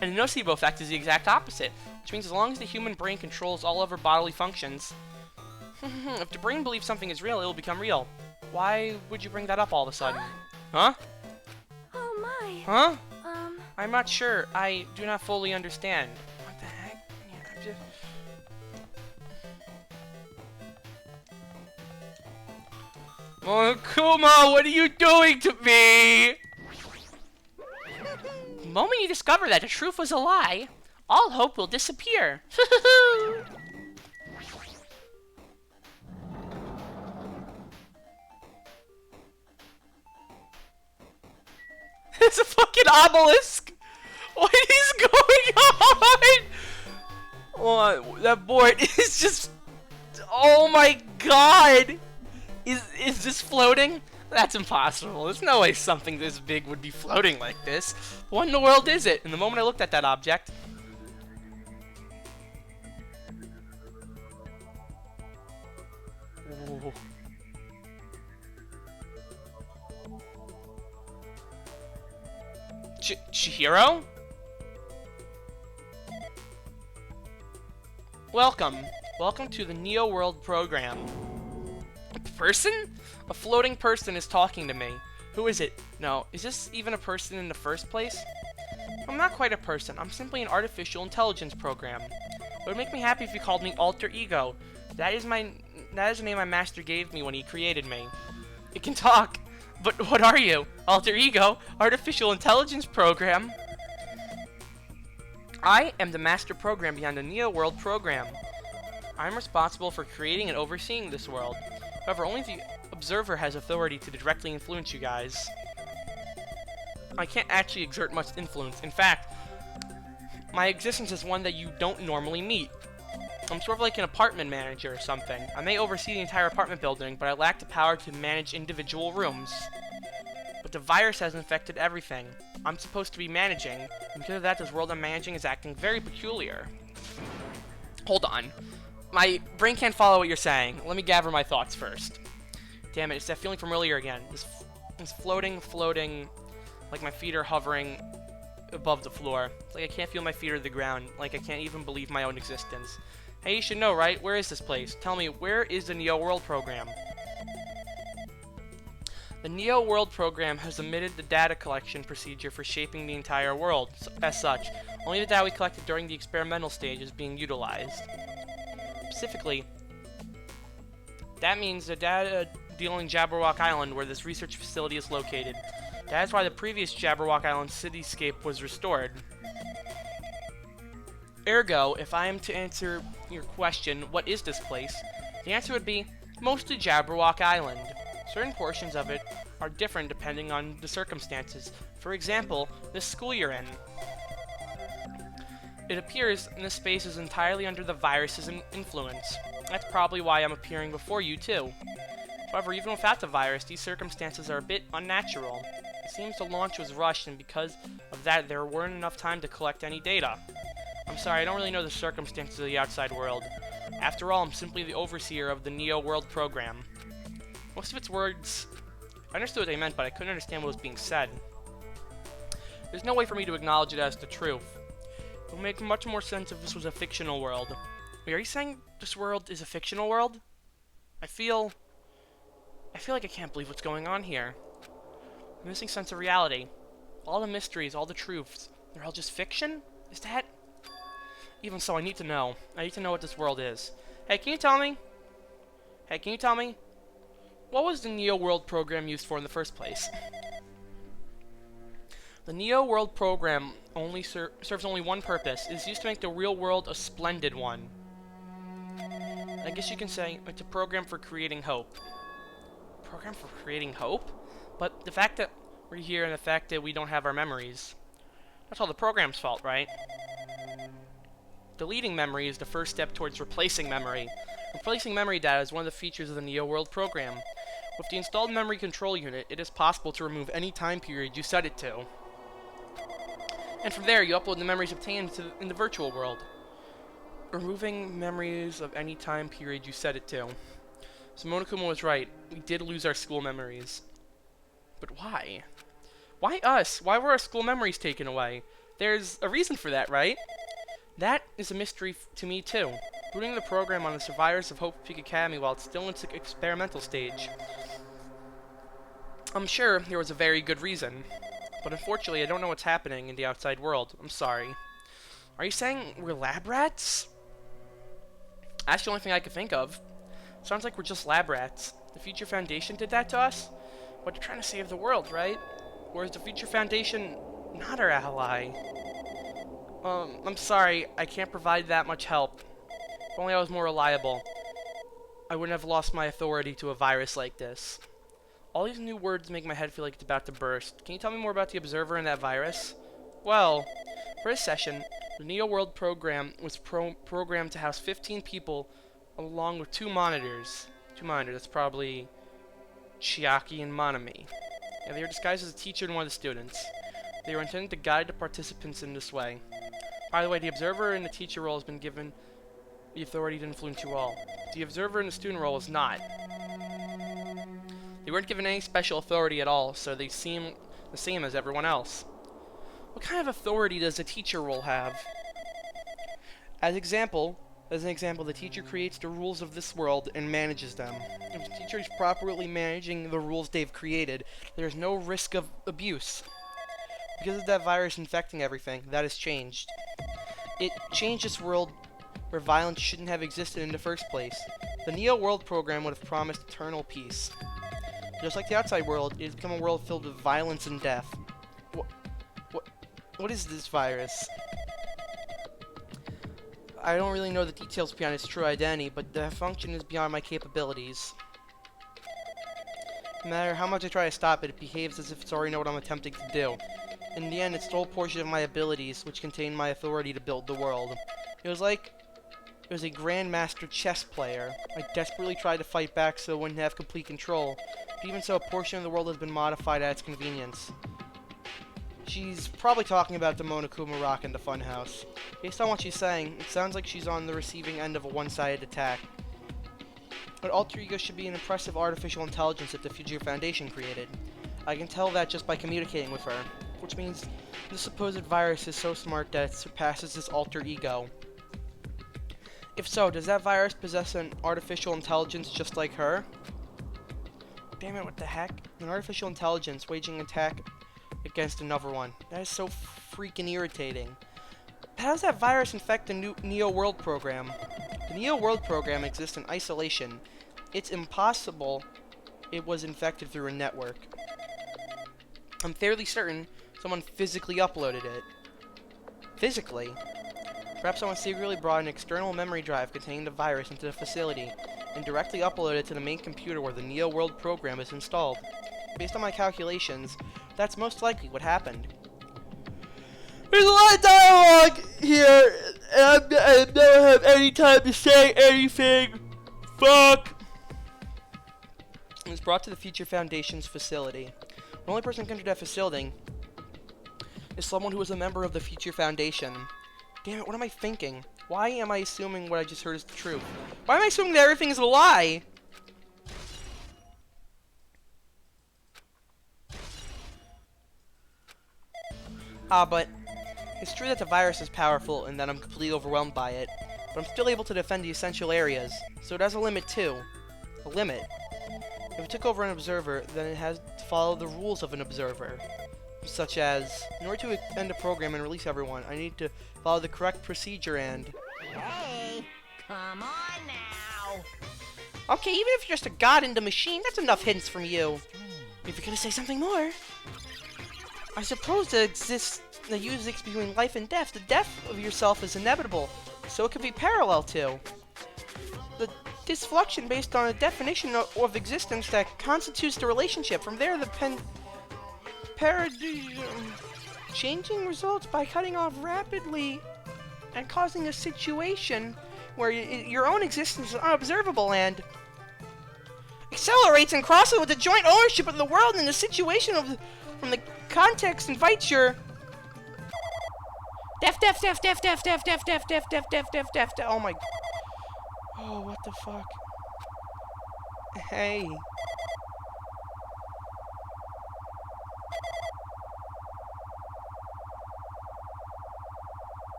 And a nocebo effect is the exact opposite, which means as long as the human brain controls all other bodily functions, if the brain believes something is real, it will become real. Why would you bring that up all of a sudden? Huh? Oh my. Huh? I'm not sure. I do not fully understand. What the heck? Yeah, I'm just... Kuma, what are you doing to me? The moment you discover that the truth was a lie, all hope will disappear. It's a fucking obelisk. What is going on? Oh, that board is just... Oh my god. Is this floating? That's impossible. There's no way something this big would be floating like this. What in the world is it? And the moment I looked at that object... Ooh. Chihiro? Welcome. Welcome to the Neo World program. A person? A floating person is talking to me. Who is it? No, is this even a person in the first place? I'm not quite a person. I'm simply an artificial intelligence program. It would make me happy if you called me Alter Ego. That is the name my master gave me when he created me. It can talk. But what are you? Alter Ego? Artificial intelligence program? I am the master program behind the Neo World program. I'm responsible for creating and overseeing this world. However, only the observer has authority to directly influence you guys. I can't actually exert much influence. In fact, my existence is one that you don't normally meet. I'm sort of like an apartment manager or something. I may oversee the entire apartment building, but I lack the power to manage individual rooms. But the virus has infected everything. I'm supposed to be managing, and because of that, this world I'm managing is acting very peculiar. Hold on. My brain can't follow what you're saying. Let me gather my thoughts first. Damn it, it's that feeling from earlier again. This floating, like my feet are hovering above the floor. It's like I can't feel my feet or the ground, like I can't even believe my own existence. Hey, you should know, right? Where is this place? Tell me, where is the Neo World program? The Neo World program has omitted the data collection procedure for shaping the entire world. As such, only the data we collected during the experimental stage is being utilized. Specifically, that means the data dealing Jabberwock Island, where this research facility is located. That is why the previous Jabberwock Island cityscape was restored. Ergo, if I am to answer your question, what is this place? The answer would be, mostly Jabberwock Island. Certain portions of it are different depending on the circumstances. For example, this school you're in. It appears this space is entirely under the virus's influence. That's probably why I'm appearing before you, too. However, even without the virus, these circumstances are a bit unnatural. It seems the launch was rushed, and because of that, there weren't enough time to collect any data. I'm sorry, I don't really know the circumstances of the outside world. After all, I'm simply the overseer of the Neo World program. Most of its words, I understood what they meant, but I couldn't understand what was being said. There's no way for me to acknowledge it as the truth. It would make much more sense if this was a fictional world. Wait, are you saying this world is a fictional world? I feel like I can't believe what's going on here. I'm missing sense of reality. All the mysteries, all the truths, they're all just fiction? Is that? Even so, I need to know. I need to know what this world is. Hey, can you tell me? Hey, can you tell me? What was the Neo World program used for in the first place? The Neo World program only serves only one purpose. It is used to make the real world a splendid one. I guess you can say it's a program for creating hope. Program for creating hope? But the fact that we're here and the fact that we don't have our memories, that's all the program's fault, right? Deleting memory is the first step towards replacing memory. Replacing memory data is one of the features of the Neo World program. With the installed memory control unit, it is possible to remove any time period you set it to. And from there, you upload the memories obtained in the virtual world. Removing memories of any time period you set it to. So Monokuma was right. We did lose our school memories. But why? Why us? Why were our school memories taken away? There's a reason for that, right? That is a mystery to me, too. Booting the program on the survivors of Hope Peak Academy while it's still in its experimental stage. I'm sure there was a very good reason. But unfortunately, I don't know what's happening in the outside world. I'm sorry. Are you saying we're lab rats? That's the only thing I could think of. Sounds like we're just lab rats. The Future Foundation did that to us? But they're trying to save the world, right? Or is the Future Foundation not our ally? I'm sorry, I can't provide that much help. If only I was more reliable, I wouldn't have lost my authority to a virus like this. All these new words make my head feel like it's about to burst. Can you tell me more about the Observer and that virus? Well, for this session, the Neo World program was programmed to house 15 people along with 2 monitors. 2 monitors, that's probably Chiaki and Monami. Yeah, they were disguised as a teacher and one of the students. They were intended to guide the participants in this way. By the way, the Observer in the teacher role has been given the authority to influence you all. The Observer in the student role is not. They weren't given any special authority at all, so they seem the same as everyone else. What kind of authority does the teacher role have? As an example, the teacher creates the rules of this world and manages them. If the teacher is properly managing the rules they've created, there is no risk of abuse. Because of that virus infecting everything, that has changed. It changed this world where violence shouldn't have existed in the first place. The Neo World program would have promised eternal peace. Just like the outside world, it has become a world filled with violence and death. What is this virus? I don't really know the details behind its true identity, but the function is beyond my capabilities. No matter how much I try to stop it, it behaves as if it's already know what I'm attempting to do. In the end, it stole a portion of my abilities, which contained my authority to build the world. It was like it was a grandmaster chess player. I desperately tried to fight back so it wouldn't have complete control, but even so, a portion of the world has been modified at its convenience. She's probably talking about the Monokuma Rock in the Funhouse. Based on what she's saying, it sounds like she's on the receiving end of a one-sided attack. But Alter Ego should be an impressive artificial intelligence that the Future Foundation created. I can tell that just by communicating with her, which means this supposed virus is so smart that it surpasses this Alter Ego. If so, does that virus possess an artificial intelligence just like her? Damn it, what the heck? An artificial intelligence waging an attack against another one. That is so freaking irritating. How does that virus infect the new Neo World program? The Neo World program exists in isolation. It's impossible it was infected through a network. I'm fairly certain someone physically uploaded it. Physically? Perhaps someone secretly brought an external memory drive containing the virus into the facility and directly uploaded it to the main computer where the Neo World program is installed. Based on my calculations, that's most likely what happened. There's a lot of dialogue here, and I don't have any time to say anything. Fuck! It was brought to the Future Foundation's facility. The only person who can enter that facility is someone who is a member of the Future Foundation. Damn it, what am I thinking? Why am I assuming what I just heard is the truth? Why am I assuming that everything is a lie? But it's true that the virus is powerful and that I'm completely overwhelmed by it, but I'm still able to defend the essential areas, so it has a limit too. A limit. If it took over an observer, then it has to follow the rules of an observer. Such as, in order to end the program and release everyone, I need to follow the correct procedure and... Hey, come on now. Okay, even if you're just a god in the machine, that's enough hints from you. If you're gonna say something more... I suppose there exists the unique between life and death. The death of yourself is inevitable, so it could be parallel to. The dysfunction based on a definition of existence that constitutes the relationship. From there, the changing results by cutting off rapidly and causing a situation where your own existence is unobservable and accelerates and crosses with the joint ownership of the world in the situation from the context invites your deaf. Oh my. Oh, what the fuck? Hey.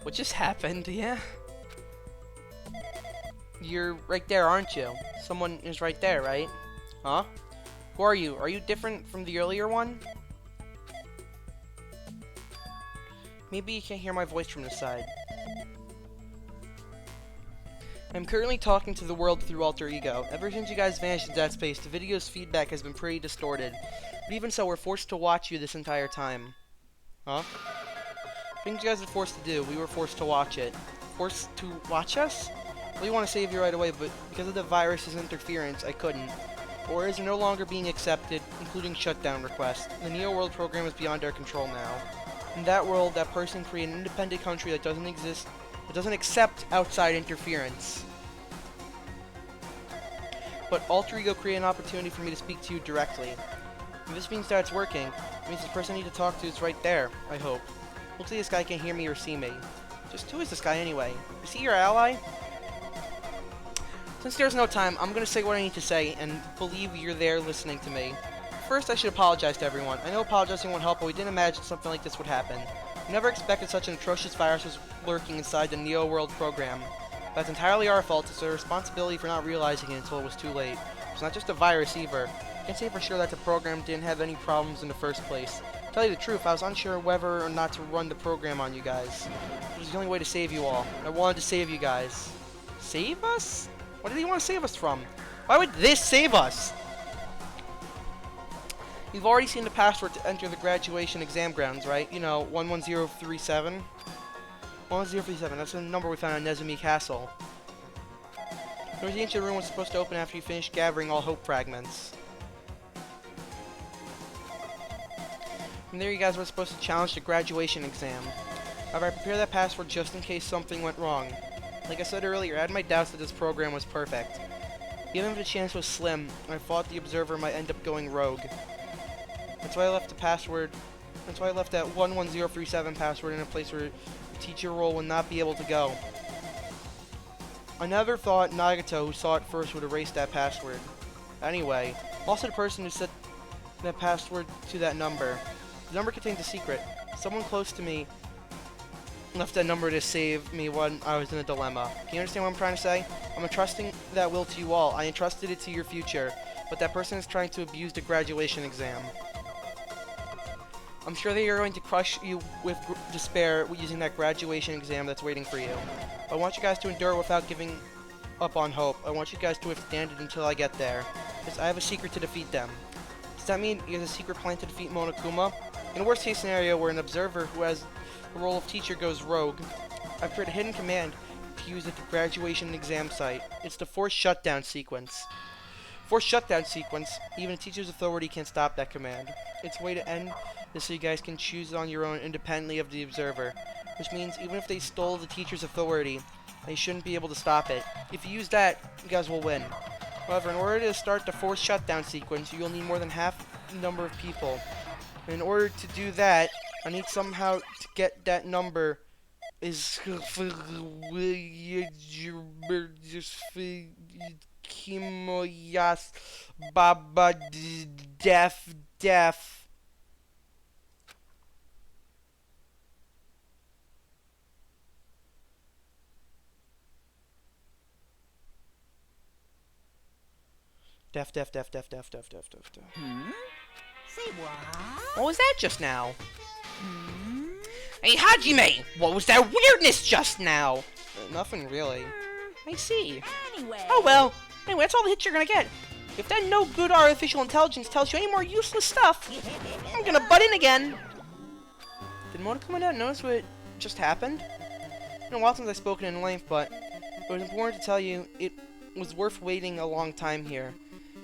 What just happened? Yeah? You're right there, aren't you? Someone is right there, right? Huh? Who are you? Are you different from the earlier one? Maybe you can't hear my voice from this side. I'm currently talking to the world through Alter Ego. Ever since you guys vanished in that space, the video's feedback has been pretty distorted. But even so, we're forced to watch you this entire time. Huh? Things you guys are forced to do, we were forced to watch it. Forced to watch us? We want to save you right away, but because of the virus's interference, I couldn't. Orders are no longer being accepted, including shutdown requests. The Neo World program is beyond our control now. In that world, that person created an independent country that doesn't exist, that doesn't accept outside interference. But Alter Ego created an opportunity for me to speak to you directly. If this means that it's working, it means the person I need to talk to is right there, I hope. Looks like this guy can't hear me or see me. Just who is this guy anyway? Is he your ally? Since there's no time, I'm gonna say what I need to say, and believe you're there listening to me. First, I should apologize to everyone. I know apologizing won't help, but we didn't imagine something like this would happen. We never expected such an atrocious virus was lurking inside the Neo World program. That's entirely our fault. It's our responsibility for not realizing it until it was too late. It's not just a virus either. I can't say for sure that the program didn't have any problems in the first place. To tell you the truth, I was unsure whether or not to run the program on you guys. It was the only way to save you all. I wanted to save you guys. Save us? What did he want to save us from? Why would this save us? You've already seen the password to enter the graduation exam grounds, right? You know, 11037. 11037, that's the number we found at Nezumi Castle. Where the ancient room was supposed to open after you finished gathering all hope fragments. From there, you guys were supposed to challenge the graduation exam. However, I prepared that password just in case something went wrong. Like I said earlier, I had my doubts that this program was perfect. Even if the chance was slim, I thought the observer might end up going rogue. That's why I left the password. That's why I left that 11037 password in a place where the teacher role would not be able to go. I never thought Nagato, who saw it first, would erase that password. Anyway, also the person who set that password to that number. The number contains a secret. Someone close to me left that number to save me when I was in a dilemma. Can you understand what I'm trying to say? I'm entrusting that will to you all. I entrusted it to your future, but that person is trying to abuse the graduation exam. I'm sure they are going to crush you with despair using that graduation exam that's waiting for you. I want you guys to endure without giving up on hope. I want you guys to withstand it until I get there. Because I have a secret to defeat them. Does that mean you have a secret plan to defeat Monokuma? In a worst case scenario where an observer who has the role of teacher goes rogue, I've created a hidden command to use at the graduation exam site. It's the forced shutdown sequence. Forced shutdown sequence, even a teacher's authority can't stop that command. It's a way to end this so you guys can choose on your own independently of the observer. Which means even if they stole the teacher's authority, they shouldn't be able to stop it. If you use that, you guys will win. However, in order to start the forced shutdown sequence, you'll need more than half the number of people. And in order to do that, I need somehow to get that number is Kimoyas Baba Def. Def. Hmm? Say what? What was that just now? Hey, Hajime! What was that weirdness just now? Nothing really. I see. Anyway. Oh well. Anyway, that's all the hits you're gonna get. If that no good artificial intelligence tells you any more useless stuff, I'm gonna butt in again. Did Monokuma not notice what just happened? It's been a while since I've spoken in length, but it was important to tell you it was worth waiting a long time here.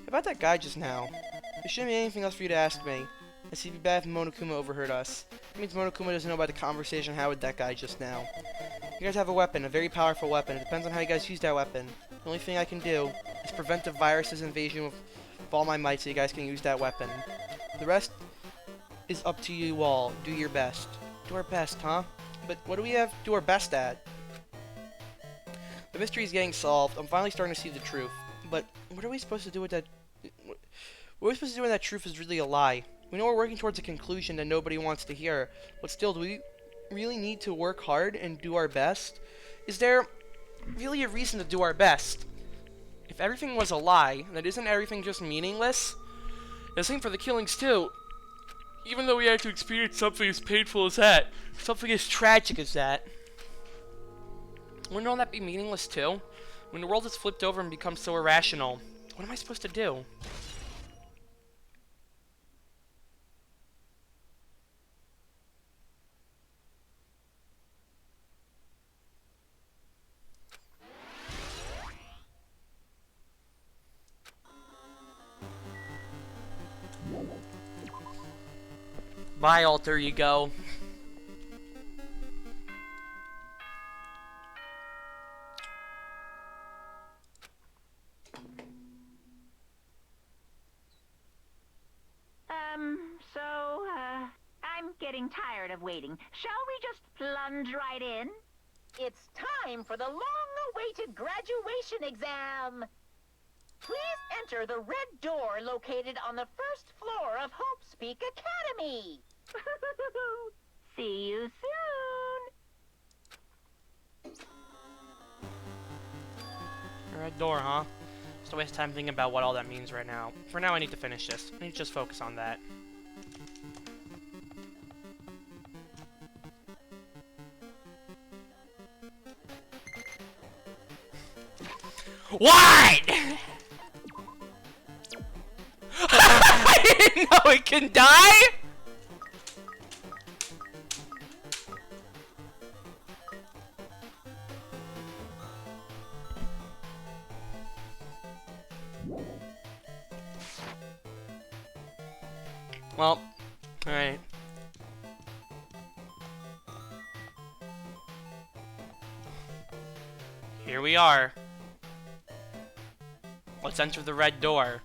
About that guy just now. There shouldn't be anything else for you to ask me. I see it'd be bad if Monokuma overheard us. It means Monokuma doesn't know about the conversation I had with that guy just now. You guys have a weapon, a very powerful weapon. It depends on how you guys use that weapon. The only thing I can do is prevent the virus's invasion with all my might so you guys can use that weapon. The rest is up to you all. Do your best. Do our best, huh? But what do we have to do our best at? The mystery is getting solved. I'm finally starting to see the truth. But what are we supposed to do with that? What are we supposed to do when that truth is really a lie? We know we're working towards a conclusion that nobody wants to hear, but still, do we really need to work hard and do our best? Is there really a reason to do our best? If everything was a lie, then isn't everything just meaningless? The same for the killings too. Even though we had to experience something as painful as that, something as tragic as that, wouldn't all that be meaningless too? When the world has flipped over and become so irrational, what am I supposed to do? Bye, alter ego. I'm getting tired of waiting. Shall we just plunge right in? It's time for the long-awaited graduation exam. Please enter the red door located on the first floor of Hope's Peak Academy. See you soon. Red door, huh? Just a waste of time thinking about what all that means right now. For now, I need to finish this. I need to just focus on that. What? I didn't know it can die? Well, alright. Here we are. Let's enter the red door.